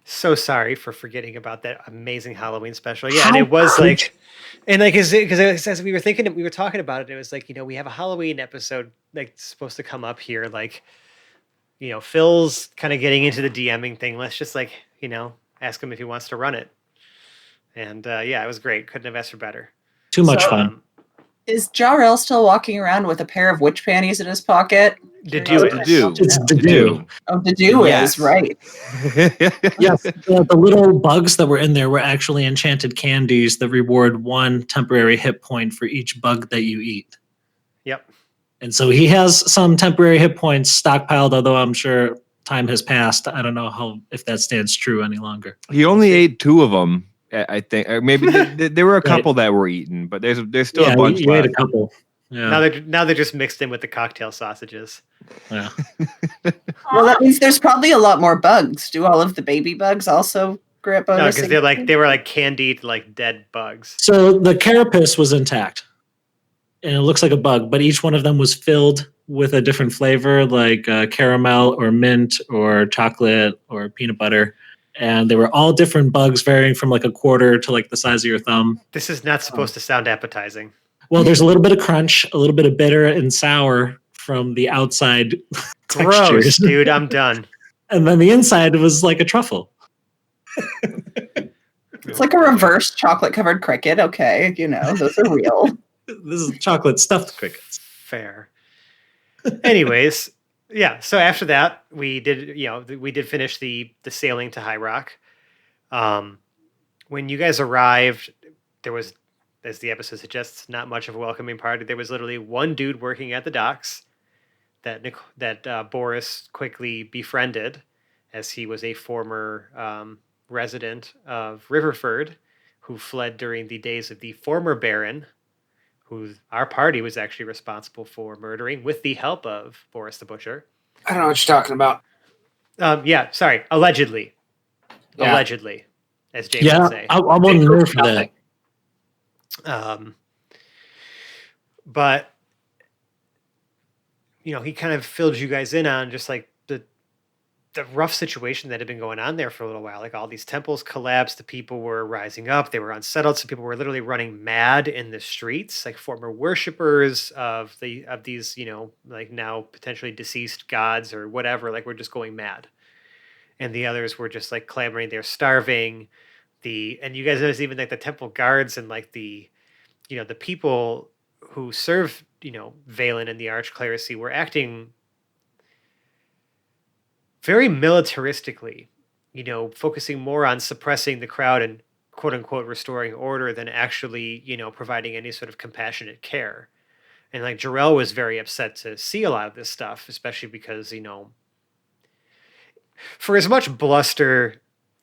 So sorry for forgetting about that amazing Halloween special. Yeah, How and it was could like, and like, because as we were talking about it, it was like, we have a Halloween episode like supposed to come up here, like, Phil's kind of getting into the DMing thing. Let's just like, ask him if he wants to run it. And yeah, it was great. Couldn't have asked for better. Too much So- fun. Is Jarrell still walking around with a pair of witch panties in his pocket? Dedu Curious. is. It's Dedu. Oh, Dedu Yes. is, right. Yes, the little bugs that were in there were actually enchanted candies that reward one temporary hit point for each bug that you eat. Yep. And so he has some temporary hit points stockpiled, although I'm sure time has passed. I don't know if that stands true any longer. He only ate 2 of them, I think. Or maybe there were a couple that were eaten, but there's still a bunch you ate left. a couple. Yeah. Now they're just mixed in with the cocktail sausages. Yeah. Well, that means there's probably a lot more bugs. Do all of the baby bugs also grant No, bonus? because they were like candied like dead bugs. So the carapace was intact, and it looks like a bug, but each one of them was filled with a different flavor, like caramel or mint or chocolate or peanut butter. And they were all different bugs, varying from like a quarter to like the size of your thumb. This is not supposed to sound appetizing. Well, there's a little bit of crunch, a little bit of bitter and sour from the outside Gross, textures. dude. I'm done. And then the inside was like a truffle. It's like a reverse chocolate covered cricket. Okay, those are real. This is chocolate stuffed crickets. Fair. Anyways, yeah. So after that, we did finish the sailing to High Rock. When you guys arrived, there was, as the episode suggests, not much of a welcoming party. There was literally one dude working at the docks that Boris quickly befriended, as he was a former resident of Riverford who fled during the days of the former Baron, who our party was actually responsible for murdering with the help of Boris the Butcher. I don't know what you're talking about. Yeah, sorry, allegedly. Yeah. Allegedly, as James Yeah, would say. I want to know for that. Um, but he kind of filled you guys in on just like the rough situation that had been going on there for a little while. Like all these temples collapsed, the people were rising up, they were unsettled. Some people were literally running mad in the streets, like former worshippers of these, like now potentially deceased gods or whatever. Like we're just going mad, and the others were just like clamoring. They're starving. And you guys notice even like the temple guards and like the people who serve Valen and the Archclerisy were acting very militaristically, focusing more on suppressing the crowd and quote unquote restoring order than actually, providing any sort of compassionate care. And like Jarrell was very upset to see a lot of this stuff, especially because, for as much bluster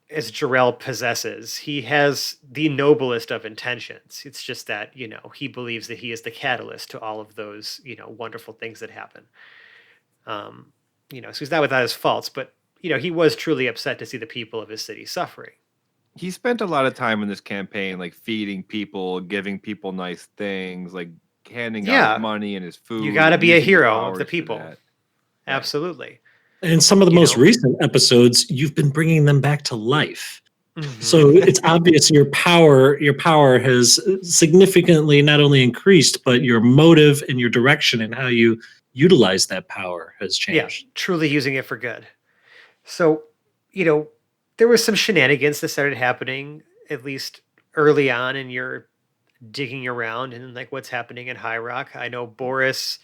as Jarrell possesses, he has the noblest of intentions. It's just that, he believes that he is the catalyst to all of those, wonderful things that happen. So he's not without his faults, but he was truly upset to see the people of his city suffering. He spent a lot of time in this campaign, like feeding people, giving people nice things, like handing Yeah. out money and his food. You got to and be a using his hero of the powers for people. that. Absolutely. And in some of the You most know? recent episodes, you've been bringing them back to life. Mhm. So it's obvious your power has significantly not only increased, but your motive and your direction and how you utilize that power has changed. Yeah, truly using it for good. So, there was some shenanigans that started happening, at least early on in your digging around and like what's happening in High Rock. I know Boris,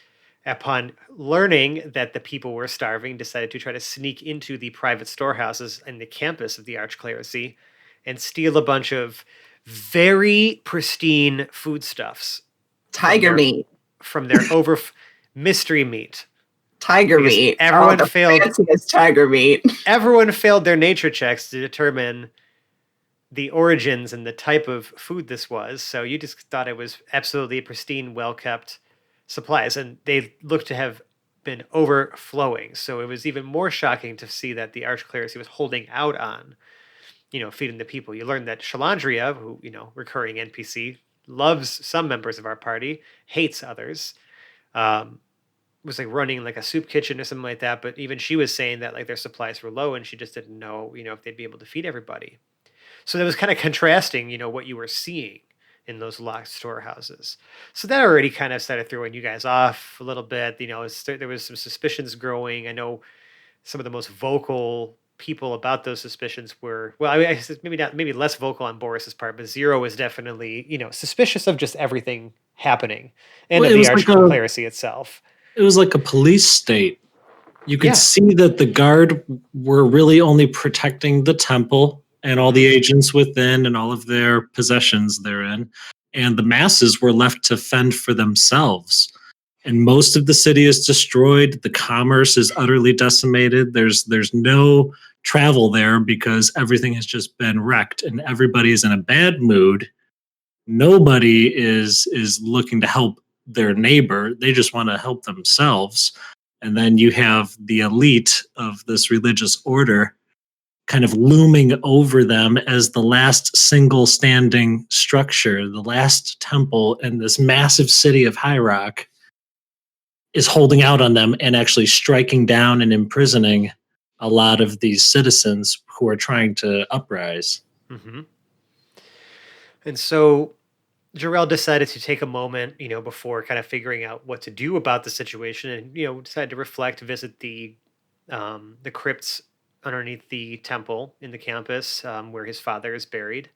upon learning that the people were starving, decided to try to sneak into the private storehouses in the campus of the Archclerisy and steal a bunch of very pristine foodstuffs Tiger meat. from their mystery meat. Tiger Because meat. everyone the failed- fanciest tiger meat. Everyone failed their nature checks to determine the origins and the type of food this was. So you just thought it was absolutely pristine, well kept supplies. And they looked to have been overflowing. So it was even more shocking to see that the Archclerisy was holding out on, feeding the people. You learned that Shalandria, who, recurring NPC, loves some members of our party, hates others. Was like running like a soup kitchen or something like that. But even she was saying that like their supplies were low and she just didn't know, if they'd be able to feed everybody. So that was kind of contrasting, what you were seeing in those locked storehouses. So that already kind of started throwing you guys off a little bit. There was some suspicions growing. I know some of the most vocal people about those suspicions were, well, I guess maybe less vocal on Boris's part, but Zero was definitely, suspicious of just everything happening and Well, of it the was like Archclerisy itself. It was like a police state. You could Yeah. see that the guard were really only protecting the temple and all the agents within and all of their possessions therein. And the masses were left to fend for themselves. And most of the city is destroyed. The commerce is utterly decimated. There's no travel there because everything has just been wrecked and everybody's in a bad mood. Nobody is looking to help their neighbor. They just want to help themselves. And then you have the elite of this religious order kind of looming over them as the last single standing structure, the last temple in this massive city of High Rock is holding out on them and actually striking down and imprisoning a lot of these citizens who are trying to uprise. Mm-hmm. And so Jarrell decided to take a moment, before kind of figuring out what to do about the situation, and decided to reflect, visit the crypts underneath the temple in the campus where his father is buried,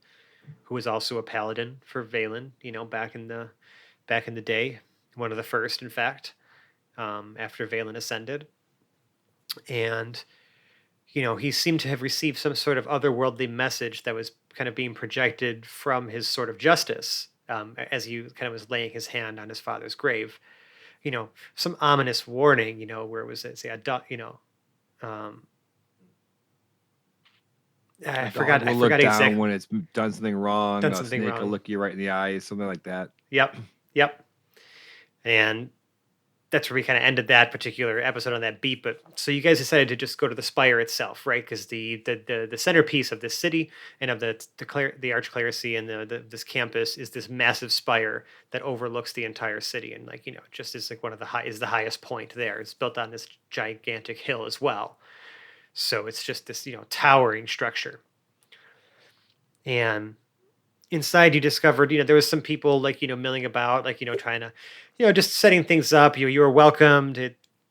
who was also a paladin for Valen. Back in the day, one of the first, in fact, after Valen ascended, and he seemed to have received some sort of otherworldly message that was kind of being projected from his sort of justice as he kind of was laying his hand on his father's grave. Some ominous warning, where it was, say, I forgot exactly when it's done something wrong. Done a something snake wrong. will look you right in the eyes, something like that. Yep. And that's where we kind of ended that particular episode on that beat. But so you guys decided to just go to the spire itself, right? Because the centerpiece of this city and of the archclerisy and this campus is this massive spire that overlooks the entire city, and like just is like one of the the highest point there. It's built on this gigantic hill as well, so it's just this towering structure. And inside you discovered there was some people like milling about, like trying to just setting things up. You were welcomed.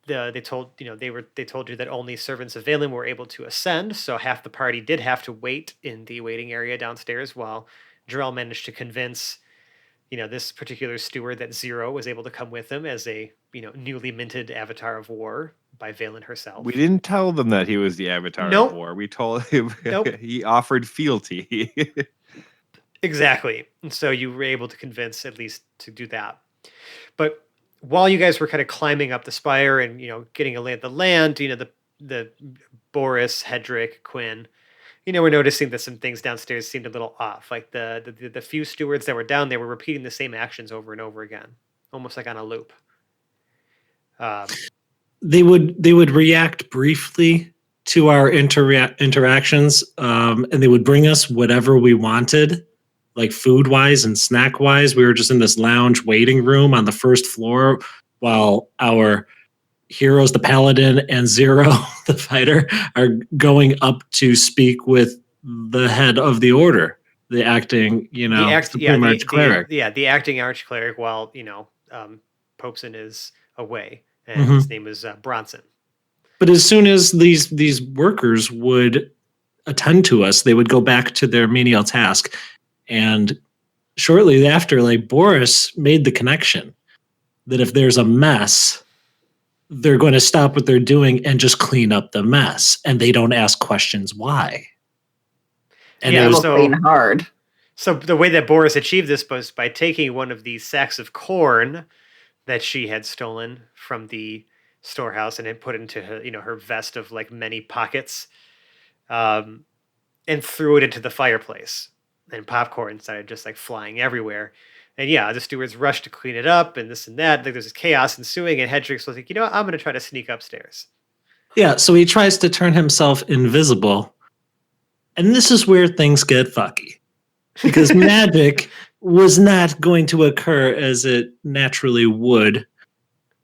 They told they told you that only servants of Valen were able to ascend, so half the party did have to wait in the waiting area downstairs, while Jarrell managed to convince this particular steward that Zero was able to come with him as a newly minted avatar of war by Valen herself. We didn't tell them that he was the avatar Nope. of war. We told him Nope. he offered fealty. Exactly. And so you were able to convince at least to do that. But while you guys were kind of climbing up the spire and, getting a lay of the land, the Boris, Hedrick, Quinn, we're noticing that some things downstairs seemed a little off. Like the few stewards that were down there were repeating the same actions over and over again, almost like on a loop. They would react briefly to our interactions, and they would bring us whatever we wanted, like food wise and snack wise. We were just in this lounge waiting room on the first floor while our heroes, the paladin and Zero, the fighter, are going up to speak with the head of the order, the acting, supreme archcleric. The acting archcleric, while Popeson is away, and his name is Bronson. But as soon as these workers would attend to us, they would go back to their menial task. And shortly after, like, Boris made the connection that if there's a mess, they're going to stop what they're doing and just clean up the mess, and they don't ask questions why. And it was clean hard. So the way that Boris achieved this was by taking one of these sacks of corn that she had stolen from the storehouse and had put into her, her vest of like many pockets, and threw it into the fireplace. And popcorn started just like flying everywhere. And the stewards rushed to clean it up and this and that. Like, there's this chaos ensuing, and Hedrick was like, I'm going to try to sneak upstairs. Yeah, so he tries to turn himself invisible. And this is where things get fucky. Because magic was not going to occur as it naturally would.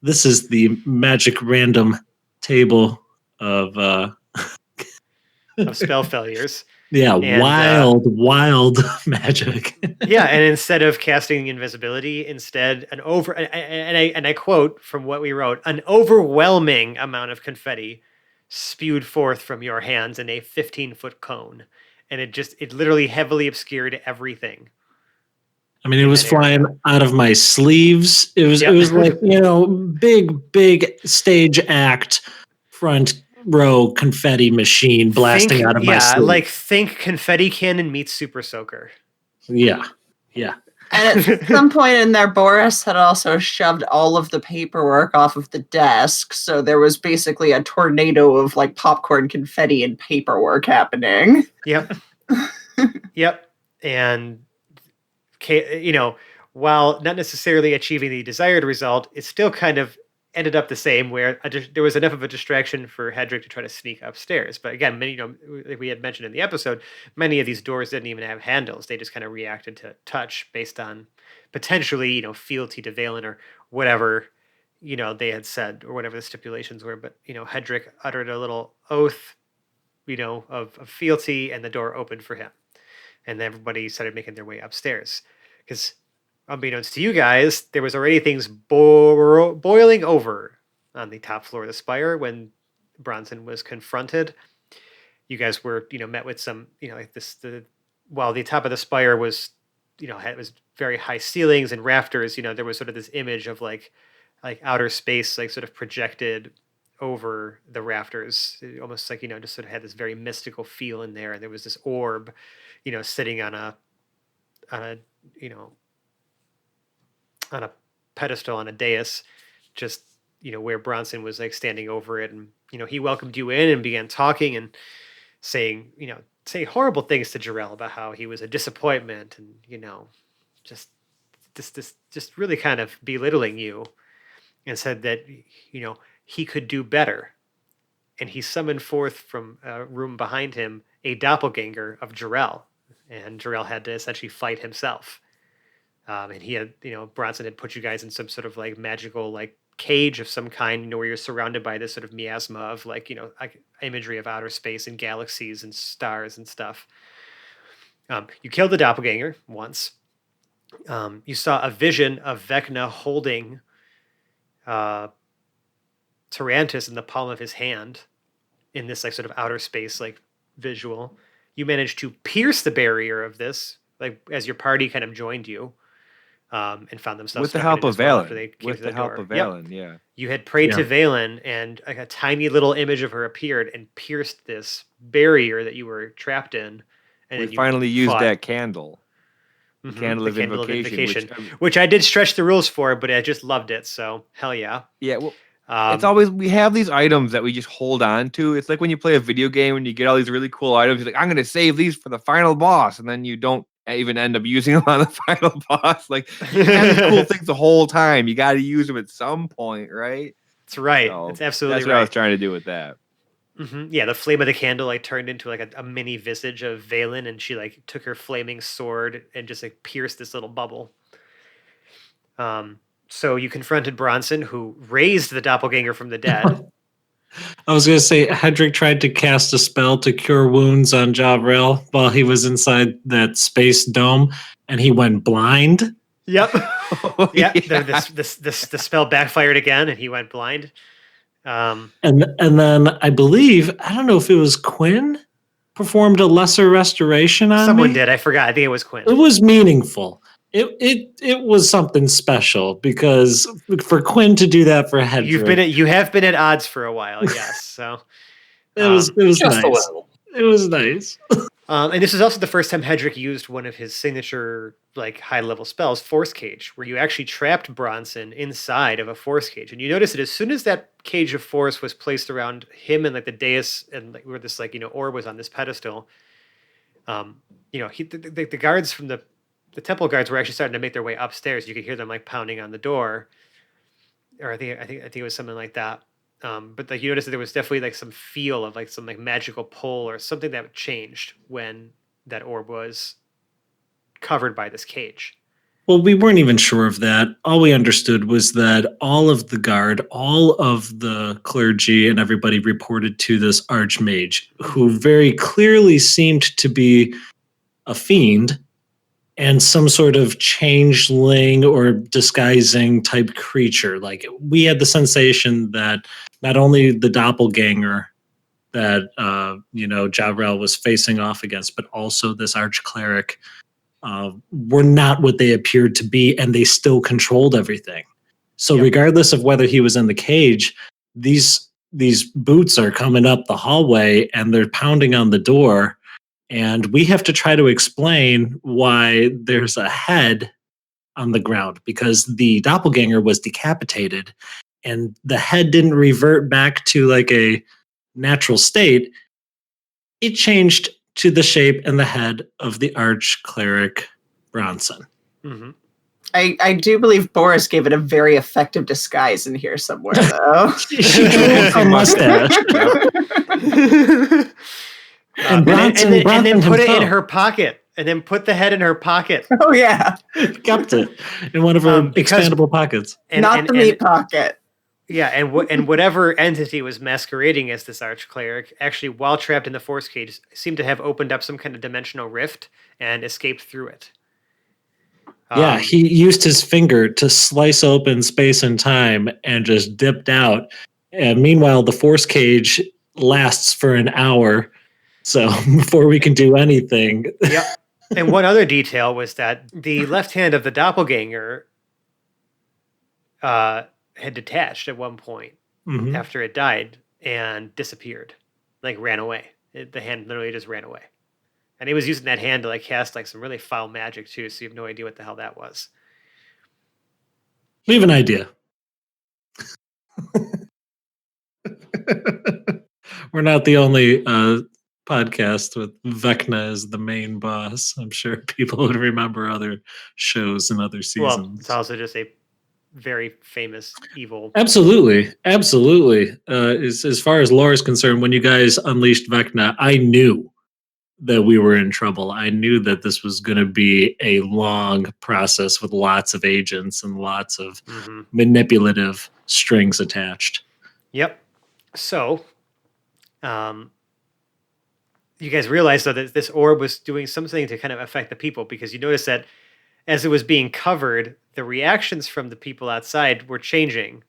This is the magic random table of spell failures. Yeah, and, wild magic. And instead of casting invisibility, instead and I quote from what we wrote, an overwhelming amount of confetti spewed forth from your hands in a 15-foot cone, and it literally heavily obscured everything. I mean, it was flying out of my sleeves. It was like big stage act front row confetti machine blasting out of my sleeve. Like think confetti cannon meets super soaker. Yeah. And at some point in there, Boris had also shoved all of the paperwork off of the desk, so there was basically a tornado of like popcorn, confetti, and paperwork happening. Yep. And while not necessarily achieving the desired result, it still kind of ended up the same, where there was enough of a distraction for Hedrick to try to sneak upstairs. But again, like we had mentioned in the episode, many of these doors didn't even have handles. They just kind of reacted to touch based on potentially, fealty to Valen or whatever, they had said, or whatever the stipulations were. But, Hedrick uttered a little oath, of fealty, and the door opened for him. And everybody started making their way upstairs. Because unbeknownst to you guys, there was already things boiling over on the top floor of the spire when Bronson was confronted. You guys were, met with some, while the top of the spire was, it was very high ceilings and rafters, there was sort of this image of like outer space, like sort of projected over the rafters, almost like, just sort of had this very mystical feel in there. And there was this orb, sitting on a pedestal, on a dais, just, where Bronson was like standing over it. And, he welcomed you in and began talking and saying horrible things to Jarrell about how he was a disappointment and, just really kind of belittling you. and said that he could do better. And he summoned forth from a room behind him a doppelganger of Jarrell, and Jarrell had to essentially fight himself. And he had, Bronson had put you guys in some sort of like magical like cage of some kind, where you're surrounded by this sort of miasma of like, like imagery of outer space and galaxies and stars and stuff. You killed the doppelganger once. You saw a vision of Vecna holding Tarantus in the palm of his hand in this like sort of outer space like visual. You managed to pierce the barrier of this, like as your party kind of joined you, and found themselves with the stuck help in it of as well after Valen. they came With to the help door. of Yep. Valen, yeah. You had prayed Yeah. to Valen, and like a tiny little image of her appeared and pierced this barrier that you were trapped in. And We then you finally used fought. that candle. The Mhm, candle the of candle of invocation. which I did stretch the rules for, but I just loved it. So hell yeah. Yeah, well, it's always, we have these items that we just hold on to. It's like when you play a video game and you get all these really cool items. You're like, I'm going to save these for the final boss, and then you don't even end up using them on the final boss. Like, you have these cool things the whole time. You got to use them at some point, right? That's right. So That's absolutely that's what I was right. trying to do with that. Yeah, the flame of the candle like turned into like a mini visage of Valen, and she like took her flaming sword and just like pierced this little bubble. So you confronted Bronson, who raised the doppelganger from the dead. I was going to say, Hedrick tried to cast a spell to cure wounds on Javril while he was inside that space dome, and he went blind. Yep. Oh, Yeah. yeah. The spell backfired again, and he went blind. And then I believe, I don't know if it was Quinn, performed a lesser restoration on Someone me. did. I forgot. I think it was Quinn. It was meaningful. It was something special, because for Quinn to do that for Hedrick, You have been at odds for a while, yes. So it was Just nice. a little. It was nice. and this is also the first time Hedrick used one of his signature like high level spells, Force Cage, where you actually trapped Bronson inside of a Force Cage. And you notice that as soon as that cage of force was placed around him and like the dais and like where this like orb was on this pedestal, the guards from the temple guards were actually starting to make their way upstairs. You could hear them like pounding on the door, or I think it was something like that. But like you noticed that there was definitely like some feel of like some like magical pull or something that changed when that orb was covered by this cage. Well, we weren't even sure of that. All we understood was that all of the guard, all of the clergy, and everybody reported to this archmage, who very clearly seemed to be a fiend and some sort of changeling or disguising type creature. Like, we had the sensation that not only the doppelganger that Javrel was facing off against, but also this archcleric were not what they appeared to be, and they still controlled everything. So regardless of whether he was in the cage, these boots are coming up the hallway and they're pounding on the door, and we have to try to explain why there's a head on the ground, because the doppelganger was decapitated and the head didn't revert back to like a natural state. It changed to the shape and the head of the arch cleric Bronson. Mm-hmm. I do believe Boris gave it a very effective disguise in here somewhere, though. She drew a mustache. And then put it in her pocket, and then put the head in her pocket. Oh yeah, kept it in one of her expandable pockets. Not the meat pocket. Yeah, and whatever entity was masquerading as this archcleric, actually, while trapped in the force cage, seemed to have opened up some kind of dimensional rift and escaped through it. Yeah, he used his finger to slice open space and time and just dipped out. And meanwhile, the force cage lasts for an hour. So before we can do anything. Yep. And one other detail was that the left hand of the doppelganger had detached at one point after it died and disappeared, like ran away. The hand literally just ran away. And he was using that hand to like cast like some really foul magic too, so you have no idea what the hell that was. We have an idea. We're not the only podcast with Vecna as the main boss. I'm sure people would remember other shows and other seasons. Well, it's also just a very famous evil. Absolutely. As far as lore is concerned, when you guys unleashed Vecna, I knew that we were in trouble. I knew that this was going to be a long process with lots of agents and lots of manipulative strings attached. Yep. So, you guys realized though that this orb was doing something to kind of affect the people, because you noticed that as it was being covered, the reactions from the people outside were changing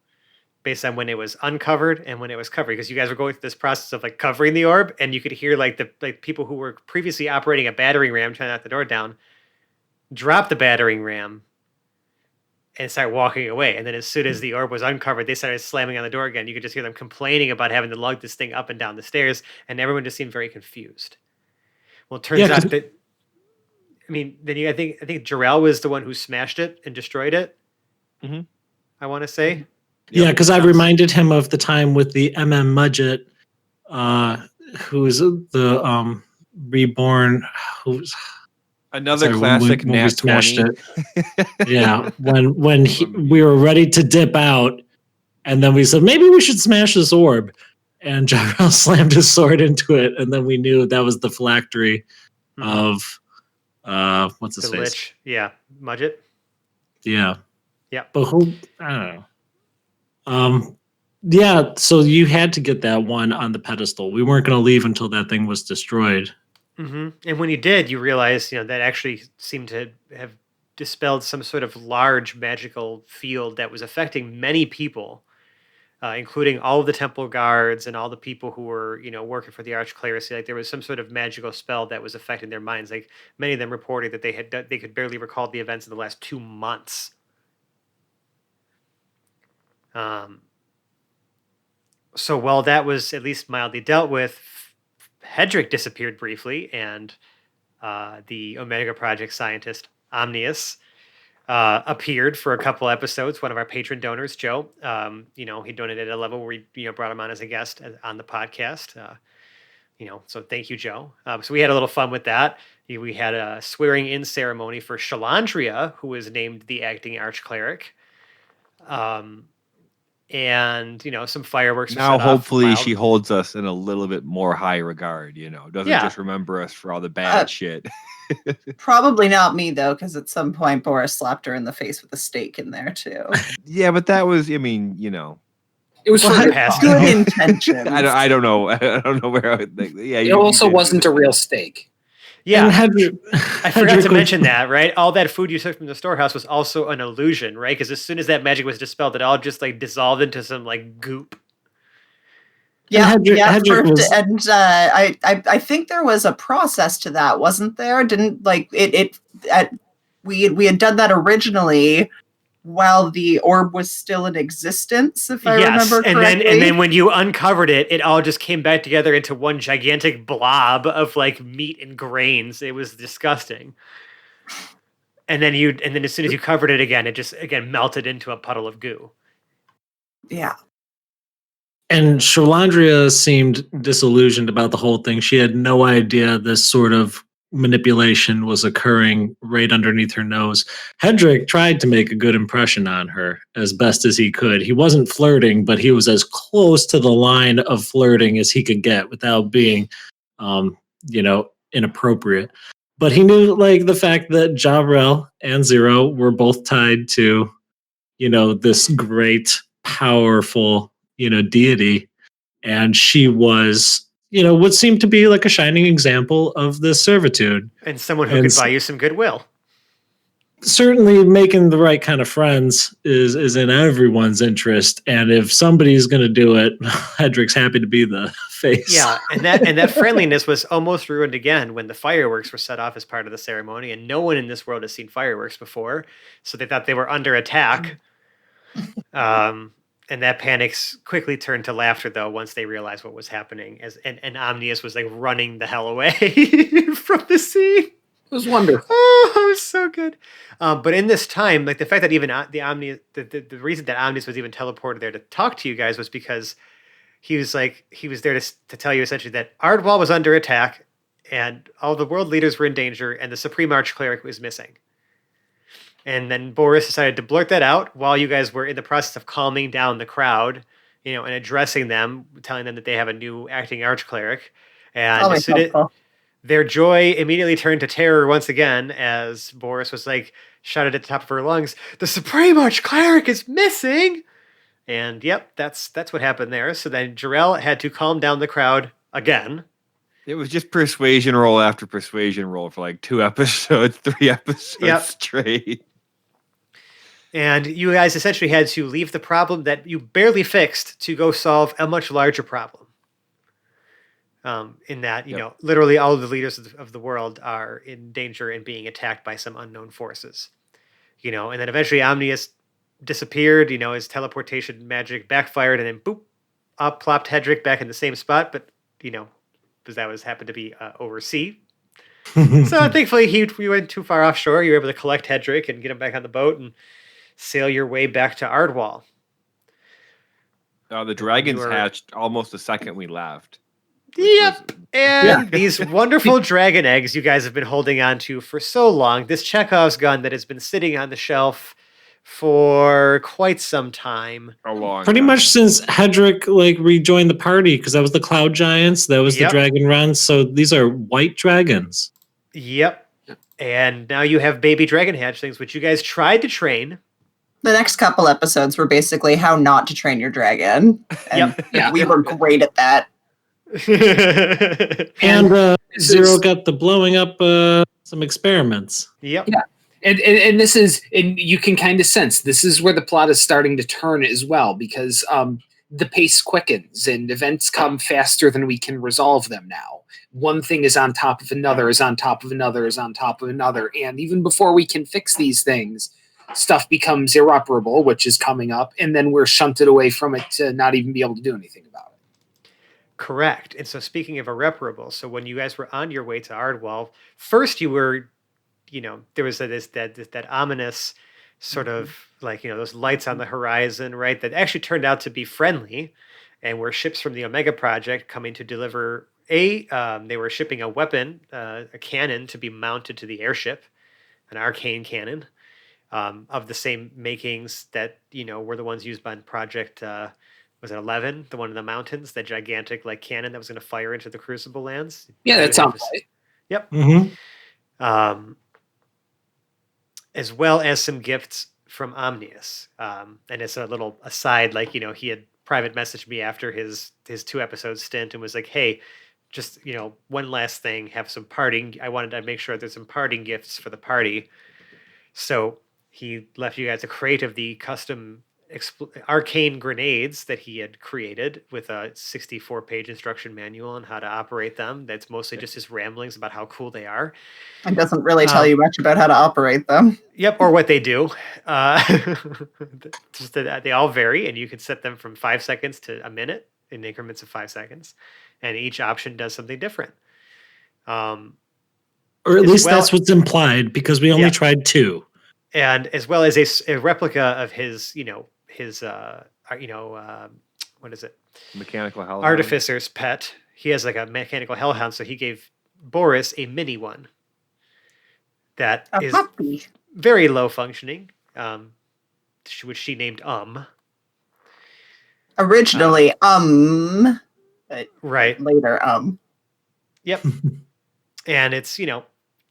based on when it was uncovered and when it was covered, because you guys were going through this process of like covering the orb, and you could hear like the people who were previously operating a battering ram trying to knock the door down drop the battering ram and start walking away. And then as soon as the orb was uncovered, they started slamming on the door again. You could just hear them complaining about having to lug this thing up and down the stairs, and everyone just seemed very confused. Well, it turns out that, I mean, then I think Jarrell was the one who smashed it and destroyed it. Mm-hmm. I want to say. Yeah, because I reminded him of the time with the Mudget, who's the reborn, who's another classic when we smashed 20. it. Yeah, when we were ready to dip out, and then we said maybe we should smash this orb, and Jarrell slammed his sword into it, and then we knew that was the phylactery of what's his face? Lich. Yeah, Mudget. Yeah. Yeah. But who? I don't know. Yeah, so you had to get that one on the pedestal. We weren't going to leave until that thing was destroyed. Mm-hmm. And when you did, you realized, that actually seemed to have dispelled some sort of large magical field that was affecting many people, including all of the temple guards and all the people who were, working for the archclericy. Like there was some sort of magical spell that was affecting their minds. Like many of them reported that they could barely recall the events of the last 2 months. So while that was at least mildly dealt with, Hedrick disappeared briefly, and the Omega Project scientist Omnius appeared for a couple episodes. One of our patron donors, Joe, he donated at a level where we brought him on as a guest on the podcast. So thank you, Joe. So we had a little fun with that. We had a swearing in ceremony for Shalandria, who was named the acting archcleric. And some fireworks. Now, hopefully, she holds us in a little bit more high regard. Doesn't just remember us for all the bad shit. Probably not me though, because at some point Boris slapped her in the face with a stake in there too. Yeah, but that was, it was for good intentions. I don't know. I don't know where I would think. Yeah, it also wasn't a real steak. Yeah, I forgot to mention that, right? All that food you took from the storehouse was also an illusion, right? Because as soon as that magic was dispelled, it all just like dissolved into some like goop. Yeah, Hedrick and I think there was a process to that, wasn't there? Didn't like we had done that originally while the orb was still in existence, if I remember correctly. And then when you uncovered it, it all just came back together into one gigantic blob of like meat and grains. It was disgusting. And then as soon as you covered it again, it just melted into a puddle of goo. Yeah. And Shalandria seemed disillusioned about the whole thing. She had no idea this sort of manipulation was occurring right underneath her nose. Hedrick tried to make a good impression on her as best as he could. He wasn't flirting, but he was as close to the line of flirting as he could get without being, inappropriate. But he knew, like, the fact that Javrel and Zero were both tied to, this great, powerful, deity, and she was would seem to be like a shining example of this servitude. And someone who could buy you some goodwill. Certainly making the right kind of friends is in everyone's interest. And if somebody's going to do it, Hedrick's happy to be the face. Yeah, and that friendliness was almost ruined again when the fireworks were set off as part of the ceremony, and no one in this world has seen fireworks before, so they thought they were under attack. And that panic quickly turned to laughter, though, once they realized what was happening. And Omnius was like running the hell away from the scene. It was wonderful. Oh, it was so good. But in this time, like the fact that even the reason that Omnius was even teleported there to talk to you guys was because he was there to tell you essentially that Ardwall was under attack, and all the world leaders were in danger, and the Supreme Archcleric was missing. And then Boris decided to blurt that out while you guys were in the process of calming down the crowd, and addressing them, telling them that they have a new acting archcleric. And as Always soon as helpful. their joy immediately turned to terror once again, as Boris was like shouted at the top of her lungs, "The Supreme Archcleric is missing!" And yep, that's what happened there. So then Jarrell had to calm down the crowd again. It was just persuasion roll after persuasion roll for like 2 episodes, 3 episodes Yep. straight. And you guys essentially had to leave the problem that you barely fixed to go solve a much larger problem. In that, literally all of the leaders of the world are in danger and being attacked by some unknown forces. And then eventually Omnius disappeared, his teleportation magic backfired, and then boop, up plopped Hedrick back in the same spot, but, because that happened to be overseas. So thankfully we went too far offshore. You were able to collect Hedrick and get him back on the boat and sail your way back to Ardwall. The dragons hatched almost the second we left. Yep. And these wonderful dragon eggs you guys have been holding on to for so long. This Chekhov's gun that has been sitting on the shelf for quite some time. Pretty much since Hedrick rejoined the party, because that was the Cloud Giants, that was the Dragon Run. So these are white dragons. Yep. And now you have baby dragon hatchlings, which you guys tried to train. The next couple episodes were basically how not to train your dragon. And we were great at that. And Zero got the blowing up some experiments. Yep. Yeah. And this is, and you can kind of sense this is where the plot is starting to turn as well, because the pace quickens and events come faster than we can resolve them now. One thing is on top of another, is on top of another, is on top of another. And even before we can fix these things, stuff becomes irreparable, which is coming up, and then we're shunted away from it to not even be able to do anything about it. Correct. And so speaking of irreparable, so when you guys were on your way to Ardwall, first you were, there was that ominous sort of those lights on the horizon, right? That actually turned out to be friendly, and were ships from the Omega Project coming to deliver they were shipping a weapon, a cannon to be mounted to the airship, an arcane cannon, of the same makings that, were the ones used by Project, was it 11? The one in the mountains, that gigantic cannon that was going to fire into the Crucible lands. Yeah, that sounds right. Yep. Mm-hmm. As well as some gifts from Omnius. And as a little aside, he had private messaged me after his 2-episode stint and was like, hey, just, one last thing, have some parting. I wanted to make sure there's some parting gifts for the party. So he left you guys a crate of the custom arcane grenades that he had created with a 64-page instruction manual on how to operate them. That's mostly just his ramblings about how cool they are. It doesn't really tell you much about how to operate them. Yep, or what they do. Just that they all vary, and you can set them from 5 seconds to a minute in increments of 5 seconds, and each option does something different. Or at least that's what's implied, because we only tried 2. And as well as a replica of his, what is it? Mechanical hellhound. Artificer's pet. He has a mechanical hellhound, so he gave Boris a mini one that is very low functioning, which she named Originally, but right. Later, Yep. And it's,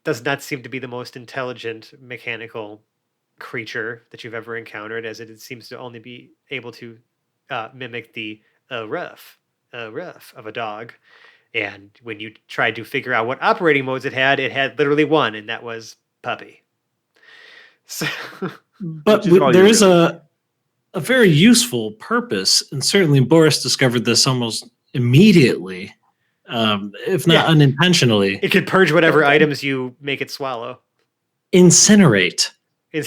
does not seem to be the most intelligent mechanical creature that you've ever encountered, as it seems to only be able to mimic the rough of a dog. And when you tried to figure out what operating modes it had literally one, and that was puppy. So, but there is a very useful purpose, and certainly Boris discovered this almost immediately, if not unintentionally. It could purge whatever items you make it swallow. Incinerate.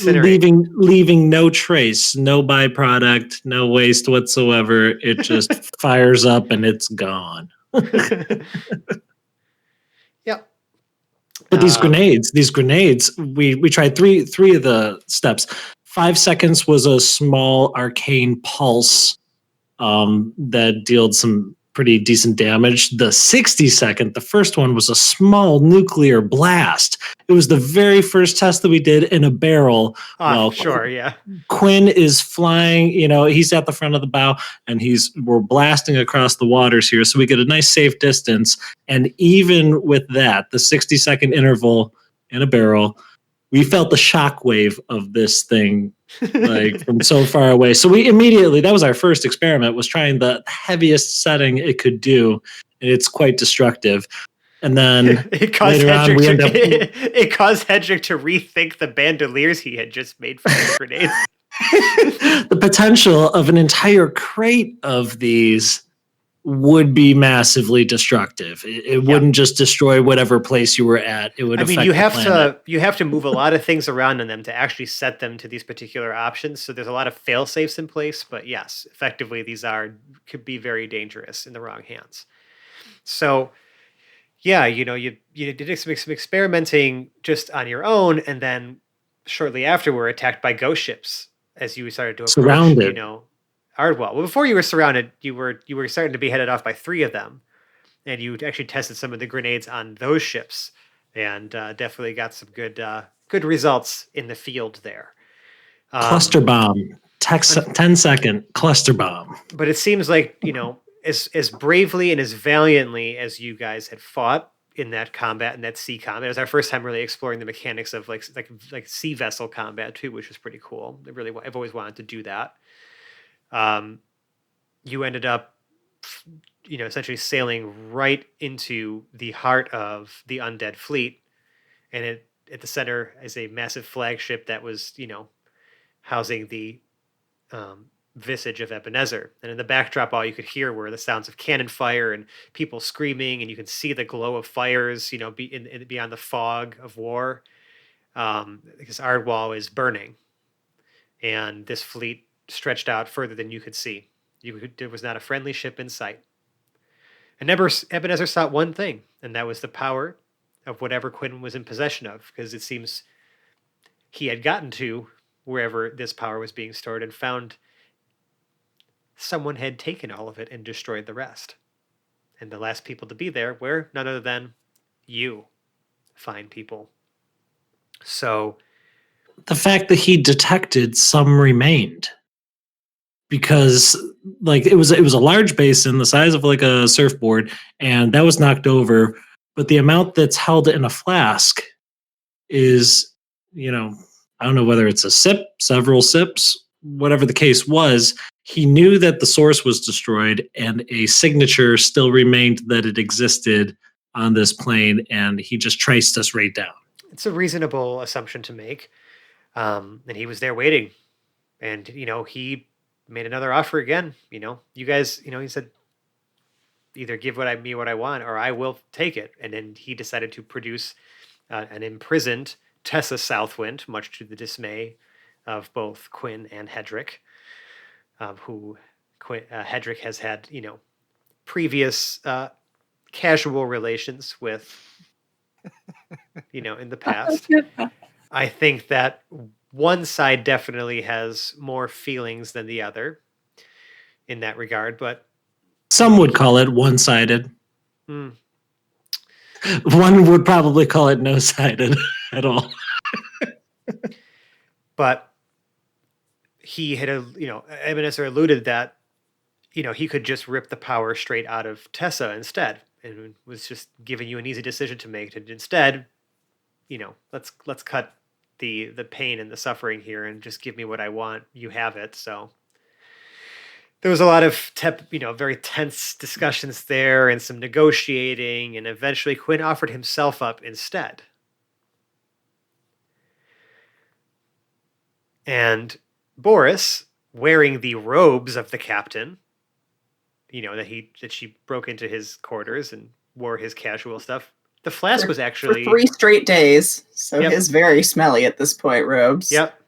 Leaving no trace, no byproduct, no waste whatsoever. It just fires up and it's gone. Yep. But these grenades, we tried three of the steps. 5 seconds was a small arcane pulse that dealt some pretty decent damage. The 60-second, the first one was a small nuclear blast. It was the very first test that we did in a barrel. Oh, sure, yeah. Quinn is flying, he's at the front of the bow and we're blasting across the waters here. So we get a nice safe distance. And even with that, the 60-second interval in a barrel, we felt the shockwave of this thing like from so far away. So we immediately, that was our first experiment, was trying the heaviest setting it could do. And it's quite destructive. And then it caused later on, we end up... it caused Hedrick to rethink the bandoliers he had just made for the grenades. The potential of an entire crate of these would be massively destructive. It wouldn't just destroy whatever place you were at. It would affect you the have planet. you have to move a lot of things around in them to actually set them to these particular options. So there's a lot of fail safes in place, but yes, effectively these could be very dangerous in the wrong hands. So yeah, you did some experimenting just on your own, and then shortly after were attacked by ghost ships as you started to approach, Surrounded. Ardwell. Well, before you were surrounded, you were starting to be headed off by 3 of them, and you actually tested some of the grenades on those ships, and definitely got some good results in the field there. Cluster bomb, 10-second cluster bomb. But it seems like as bravely and as valiantly as you guys had fought in that combat, in that sea combat, it was our first time really exploring the mechanics of like sea vessel combat too, which was pretty cool. I've always wanted to do that. You ended up, essentially sailing right into the heart of the undead fleet, and at the center is a massive flagship that was, housing the visage of Ebenezer. And in the backdrop, all you could hear were the sounds of cannon fire and people screaming, and you can see the glow of fires, beyond the fog of war, because Ardwall is burning, and this fleet stretched out further than you could see. There was not a friendly ship in sight. And Ebenezer sought one thing, and that was the power of whatever Quinn was in possession of, because it seems he had gotten to wherever this power was being stored and found someone had taken all of it and destroyed the rest. And the last people to be there were none other than you, fine people. So the fact that he detected some remained, because it was a large basin the size of like a surfboard, and that was knocked over, but the amount that's held in a flask is, I don't know whether it's a sip, several sips, whatever the case was. He knew that the source was destroyed and a signature still remained that it existed on this plane, and he just traced us right down. It's a reasonable assumption to make. And he was there waiting, and he made another offer again. You guys, he said, either give me what I want, or I will take it. And then he decided to produce an imprisoned Tessa Southwind, much to the dismay of both Quinn and Hedrick, who Hedrick has had previous casual relations with, in the past. I think that one side definitely has more feelings than the other in that regard, but some would call it one-sided. One would probably call it no-sided at all. But he had, Ebenezer alluded that, he could just rip the power straight out of Tessa instead, and was just giving you an easy decision to make. And instead, let's cut the pain and the suffering here and just give me what I want. You have it. So there was a lot of very tense discussions there and some negotiating, and eventually Quinn offered himself up instead. And Boris, wearing the robes of the captain, that she broke into his quarters and wore his casual stuff. The flask was actually for 3 straight days, so his very smelly at this point robes. Yep.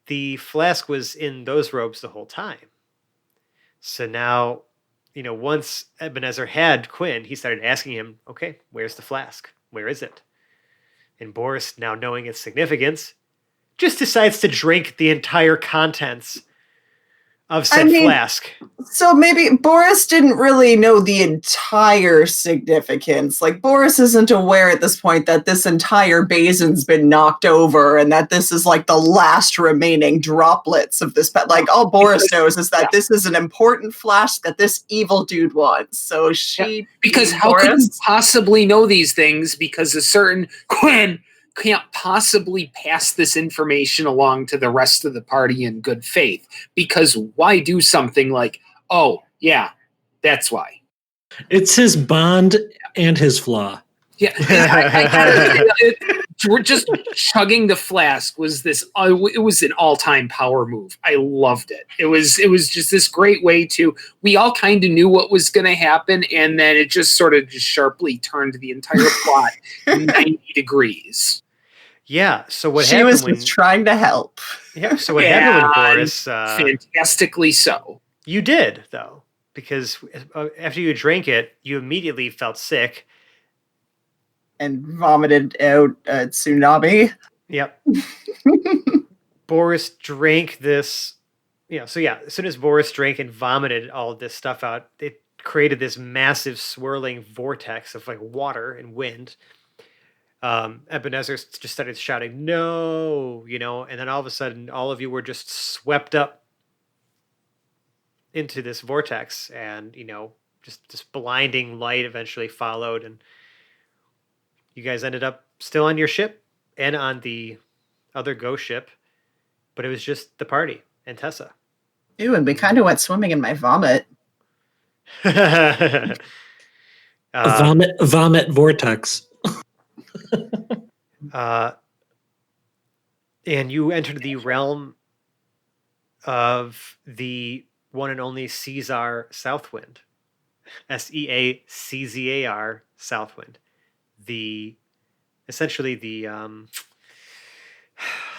The flask was in those robes the whole time. So now, once Ebenezer had Quinn, he started asking him, okay, where's the flask? Where is it? And Boris, now knowing its significance, just decides to drink the entire contents of said I mean, flask. So maybe Boris didn't really know the entire significance. Like, Boris isn't aware at this point that this entire basin's been knocked over and that this is like the last remaining droplets of this. Like, all Boris knows is that this is an important flask that this evil dude wants. So she. Because being how could you Boris- possibly know these things? Because a certain Quinn can't possibly pass this information along to the rest of the party in good faith. Because why do something like, oh, yeah, that's why. It's his bond and his flaw. Yeah, I gotta say, we're just chugging the flask was this. It was an all-time power move. I loved it. It was just this great way to. We all kind of knew what was going to happen, and then it just sort of just sharply turned the entire plot 90 degrees. Yeah. So what she happened was when? just trying to help. Yeah. So what happened when Boris? Fantastically so. You did though, because after you drank it, you immediately felt sick. And vomited out a tsunami. Yep. Boris drank this. So yeah, as soon as Boris drank and vomited all of this stuff out, it created this massive swirling vortex of like water and wind. Ebenezer just started shouting, "No!" And then all of a sudden, all of you were just swept up into this vortex, and just this blinding light eventually followed, and you guys ended up still on your ship and on the other ghost ship, but it was just the party and Tessa. Ew, and we kind of went swimming in my vomit. A vomit vortex. And you entered the realm of the one and only Caesar Southwind. Seaczar Southwind. Essentially the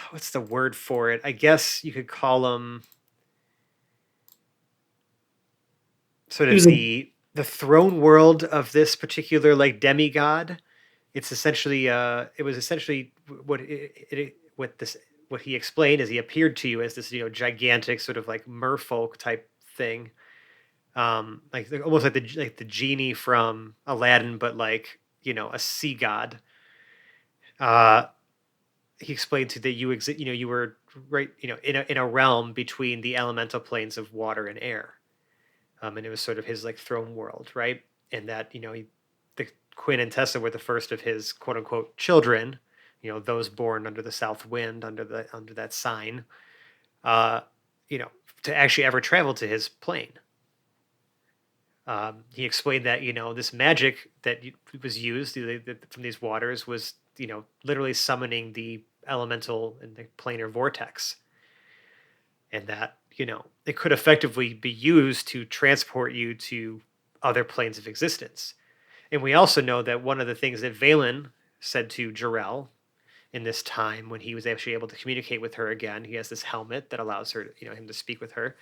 what's the word for it? I guess you could call him sort of the throne world of this particular like demigod. It's essentially it was essentially what he explained as he appeared to you as this gigantic sort of like merfolk type thing, like almost like the genie from Aladdin, but like a sea god. He explained to that you were right in a realm between the elemental planes of water and air, and it was sort of his like throne world, right? And that the Quinn and Tessa were the first of his quote unquote children, those born under the south wind, under that sign, to actually ever travel to his plane. He explained that this magic that was used from these waters was literally summoning the elemental and the planar vortex, and that it could effectively be used to transport you to other planes of existence. And we also know that one of the things that Valen said to Jarrell in this time when he was actually able to communicate with her again, he has this helmet that allows her him to speak with her.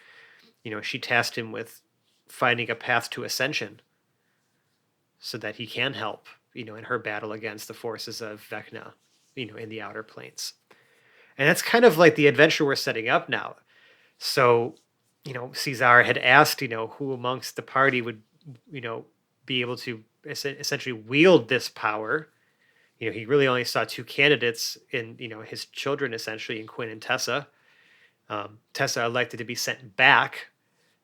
She tasked him with finding a path to ascension so that he can help, in her battle against the forces of Vecna, in the outer planes. And that's kind of like the adventure we're setting up now. So, Caesar had asked, who amongst the party would, be able to essentially wield this power. He really only saw two candidates in, his children, essentially, in Quinn and Tessa. Tessa elected to be sent back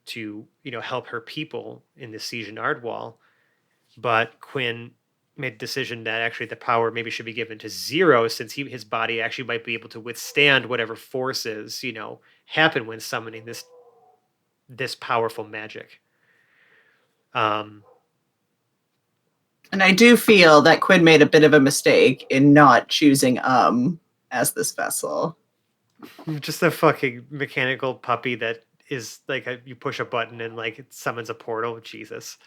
to help her people in the siege in Ardwall, but Quinn made the decision that actually the power maybe should be given to Zero, since his body actually might be able to withstand whatever forces happen when summoning this powerful magic. And I do feel that Quinn made a bit of a mistake in not choosing as this vessel. Just a fucking mechanical puppy that is like you push a button and like it summons a portal. Jesus.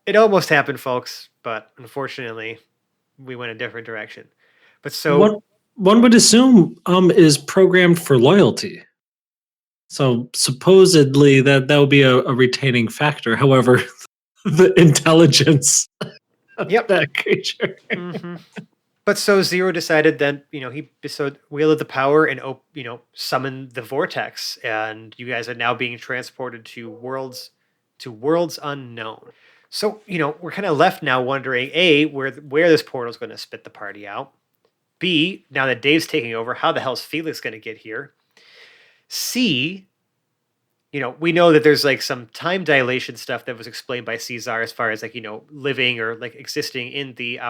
It almost happened, folks, but unfortunately we went a different direction. But so what one would assume is programmed for loyalty. So supposedly that would be a retaining factor. However, the intelligence of Yep. that creature. Mhm. But so Zero decided that, he bestowed wielded the power and, summoned the vortex, and you guys are now being transported to worlds unknown. So, we're kind of left now wondering, A, where this portal is going to spit the party out. B, now that Dave's taking over, how the hell's Felix going to get here? C, we know that there's like some time dilation stuff that was explained by Caesar as far as like, living or like existing in the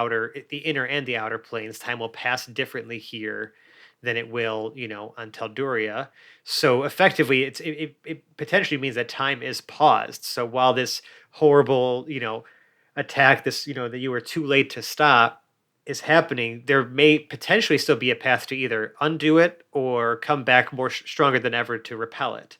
inner and the outer planes. Time will pass differently here than it will, on Telduria. So effectively, it potentially means that time is paused. So while this horrible, attack, this, that you were too late to stop, is happening, there may potentially still be a path to either undo it or come back more stronger than ever to repel it.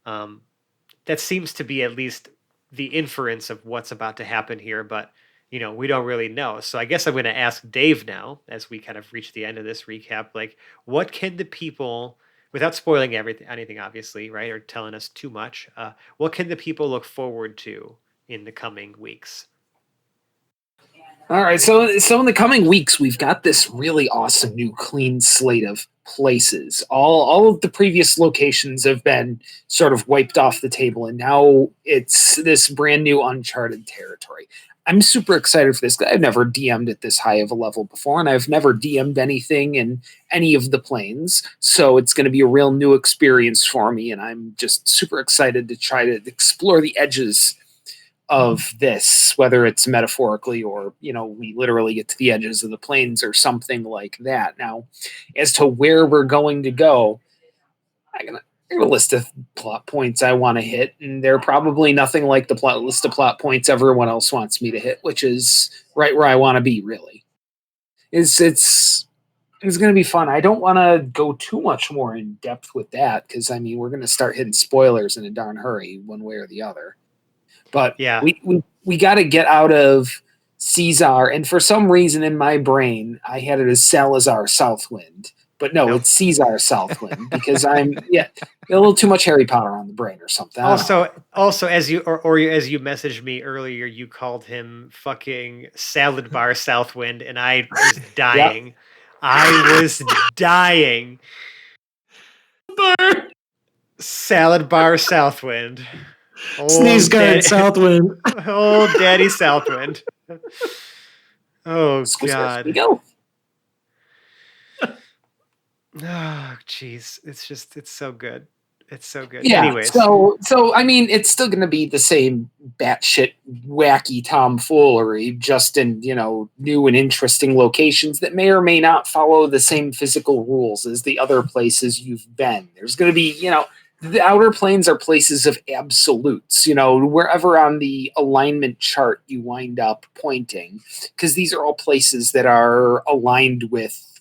That seems to be at least the inference of what's about to happen here, but we don't really know. So I guess I'm going to ask Dave now, as we kind of reach the end of this recap, like, what can the people, without spoiling anything, obviously, right, or telling us too much, what can the people look forward to in the coming weeks? All right, so in the coming weeks, we've got this really awesome new clean slate of places. All of the previous locations have been sort of wiped off the table, and now it's this brand new uncharted territory. I'm super excited for this. I've never DM'd at this high of a level before, and I've never DM'd anything in any of the planes, so it's going to be a real new experience for me, and I'm just super excited to try to explore the edges of this, whether it's metaphorically or, we literally get to the edges of the planes or something like that. Now, as to where we're going to go, I got a list of plot points I want to hit, and they're probably nothing like the list of plot points everyone else wants me to hit, which is right where I want to be, really. It's going to be fun. I don't want to go too much more in depth with that, because, we're going to start hitting spoilers in a darn hurry, one way or the other. But yeah, we got to get out of Caesar, and for some reason in my brain, I had it as Salazar Southwind. But no, It's Caesar Southwind, because I'm a little too much Harry Potter on the brain or something. Also, as you as you messaged me earlier, you called him fucking Salad Bar Southwind, and I was dying. Yep. I was dying. Salad Bar Southwind. Sneeze guard Southwind. Old Daddy Southwind. Oh, God. We go. Oh, jeez. It's so good. It's so good. Yeah. Anyways. So it's still going to be the same batshit wacky tomfoolery, just in, new and interesting locations that may or may not follow the same physical rules as the other places you've been. There's going to be, the outer planes are places of absolutes, wherever on the alignment chart you wind up pointing, because these are all places that are aligned with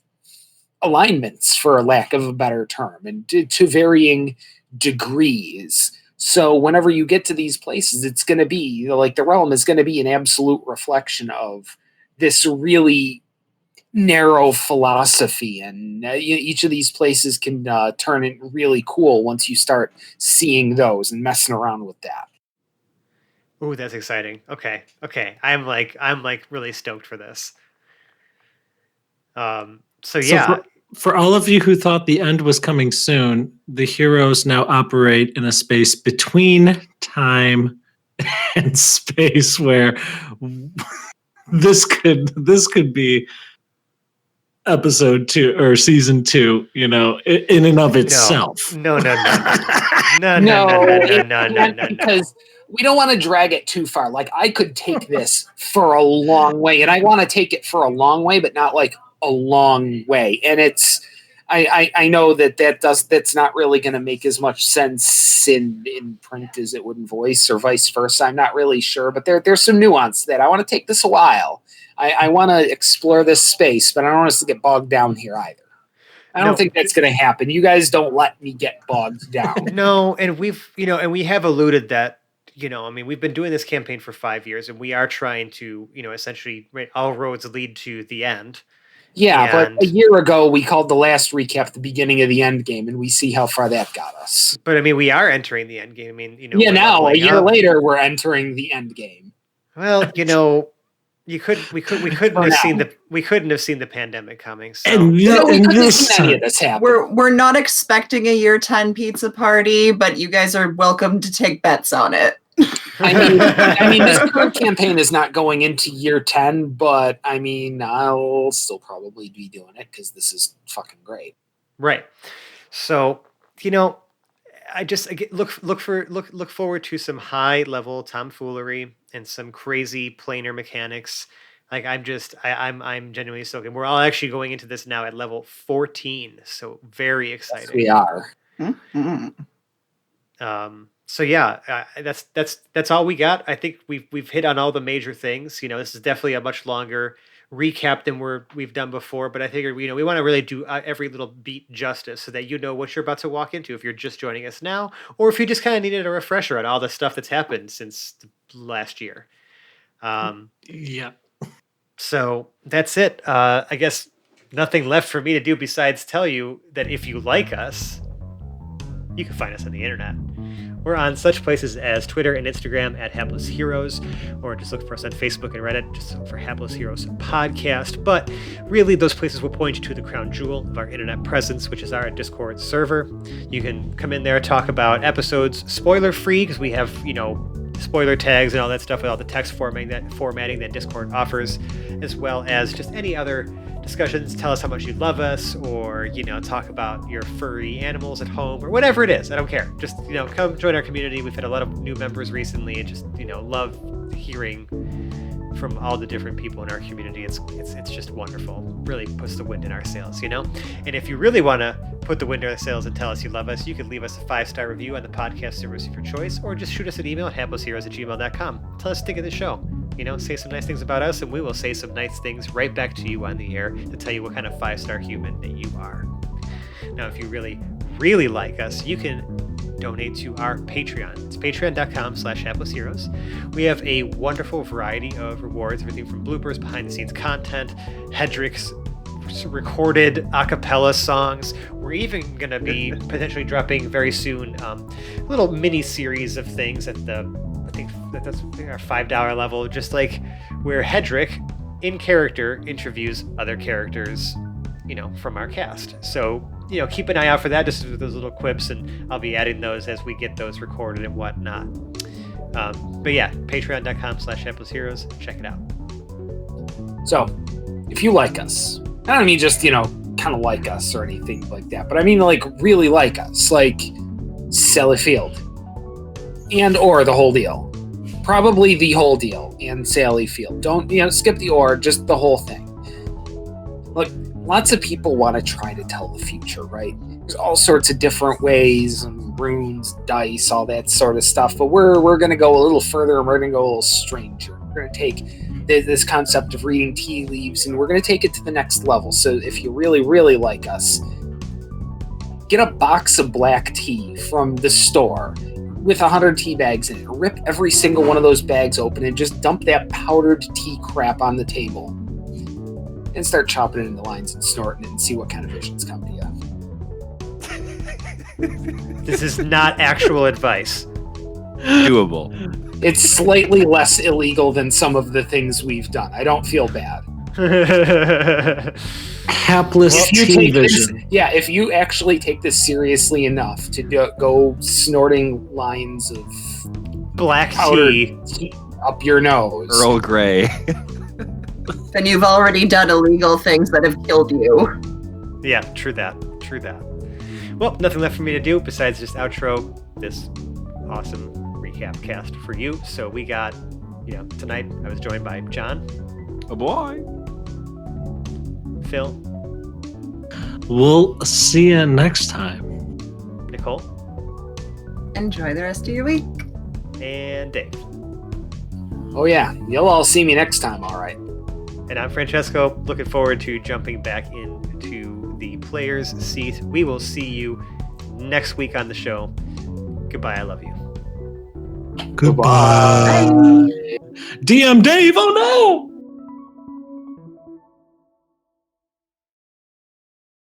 alignments, for lack of a better term, and to varying degrees. So whenever you get to these places, it's going to be like the realm is going to be an absolute reflection of this really narrow philosophy, and each of these places can turn it really cool once you start seeing those and messing around with that. Ooh, that's exciting. Okay. I'm like really stoked for this. So yeah. For all of you who thought the end was coming soon, the heroes now operate in a space between time and space where this could be episode 2 or season 2, in and of itself. No. Because we don't want to drag it too far. Like, I could take this for a long way, and I want to take it for a long way, but not like a long way. And it's, I know that's not really going to make as much sense in print as it would in voice, or vice versa. I'm not really sure, but there's some nuance that I want to take this a while. I want to explore this space, but I don't want us to get bogged down here either. I don't think that's going to happen. You guys don't let me get bogged down. No, and we have alluded that, we've been doing this campaign for 5 years, and we are trying to, essentially, right, all roads lead to the end. Yeah, but a year ago, we called the last recap the beginning of the end game, and we see how far that got us. But, we are entering the end game. now, a year later, we're entering the end game. Well, we couldn't For have seen now. we couldn't have seen the pandemic coming. So And We and couldn't have this seen any time, of this happen. We're not expecting a year 10 pizza party, but you guys are welcome to take bets on it. I mean, this current campaign is not going into year 10, but I mean, I'll still probably be doing it because this is fucking great. right. So I just look forward to some high level tomfoolery and some crazy planar mechanics. Like I'm genuinely stoked. And we're all actually going into this now at level 14, so very exciting. Yes, we are. So yeah, that's all we got. I think we've hit on all the major things. This is definitely a much longer recap than we've done before, but I figured we want to really do every little beat justice so that you know what you're about to walk into if you're just joining us now, or if you just kind of needed a refresher on all the stuff that's happened since last year. yeah. So that's it. I guess nothing left for me to do besides tell you that if you like us, you can find us on the internet. We're on such places as Twitter and Instagram at Hapless Heroes, or just look for us on Facebook and Reddit, just look for Hapless Heroes Podcast. But really, those places will point you to the crown jewel of our internet presence, which is our Discord server. You can come in there, talk about episodes spoiler-free, because we have, spoiler tags and all that stuff with all the text formatting that Discord offers, as well as just any other discussions. Tell us how much you love us, or talk about your furry animals at home, or whatever it is. I don't care. Just come join our community. We've had a lot of new members recently, and just love hearing from all the different people in our community. It's just wonderful. Really puts the wind in our sails, And if you really want to put the wind in our sails and tell us you love us, you could leave us a 5-star review on the podcast service of your choice, or just shoot us an email at haplessheroes@gmail.com. Tell us what you think of the show. Say some nice things about us, and we will say some nice things right back to you on the air to tell you what kind of 5-star human that you are. Now, if you really, really like us, you can donate to our Patreon. It's patreon.com/haplessheroes. We have a wonderful variety of rewards, everything from bloopers, behind-the-scenes content, Hedrick's recorded a cappella songs. We're even going to be potentially dropping very soon a little mini series of things at I think that's our $5 level, just like where Hedrick in character interviews other characters, from our cast. So, keep an eye out for that, just with those little quips, and I'll be adding those as we get those recorded and whatnot. But yeah, patreon.com/haplessheroes. Check it out. So, if you like us, I don't mean just, kind of like us or anything like that, but I mean, like, really like us, like Sally Field and or the whole deal. Probably the whole deal and Sally Field. Don't, skip the or, just the whole thing. Look, lots of people want to try to tell the future, right? There's all sorts of different ways, and runes, dice, all that sort of stuff, but we're going to go a little further, and we're going to go a little stranger. We're going to take this concept of reading tea leaves, and we're going to take it to the next level. So if you really, really like us, get a box of black tea from the store with 100 tea bags in it. Rip every single one of those bags open and just dump that powdered tea crap on the table. And start chopping it into lines and snorting it and see what kind of visions come to you. This is not actual advice. Doable. It's slightly less illegal than some of the things we've done. I don't feel bad. Hapless If you tea take this, vision. if you actually take this seriously enough to go snorting lines of Black powdered tea. tea up your nose. Earl Grey. Then you've already done illegal things that have killed you. Yeah, true that. Well, nothing left for me to do besides just outro this awesome recap cast for you. So we got, tonight I was joined by John. Oh boy. Phil. We'll see you next time. Nicole. Enjoy the rest of your week. And Dave. Oh yeah, you'll all see me next time, all right. And I'm Francesco. Looking forward to jumping back into the player's seat. We will see you next week on the show. Goodbye. I love you. Goodbye. DM Dave. Oh no.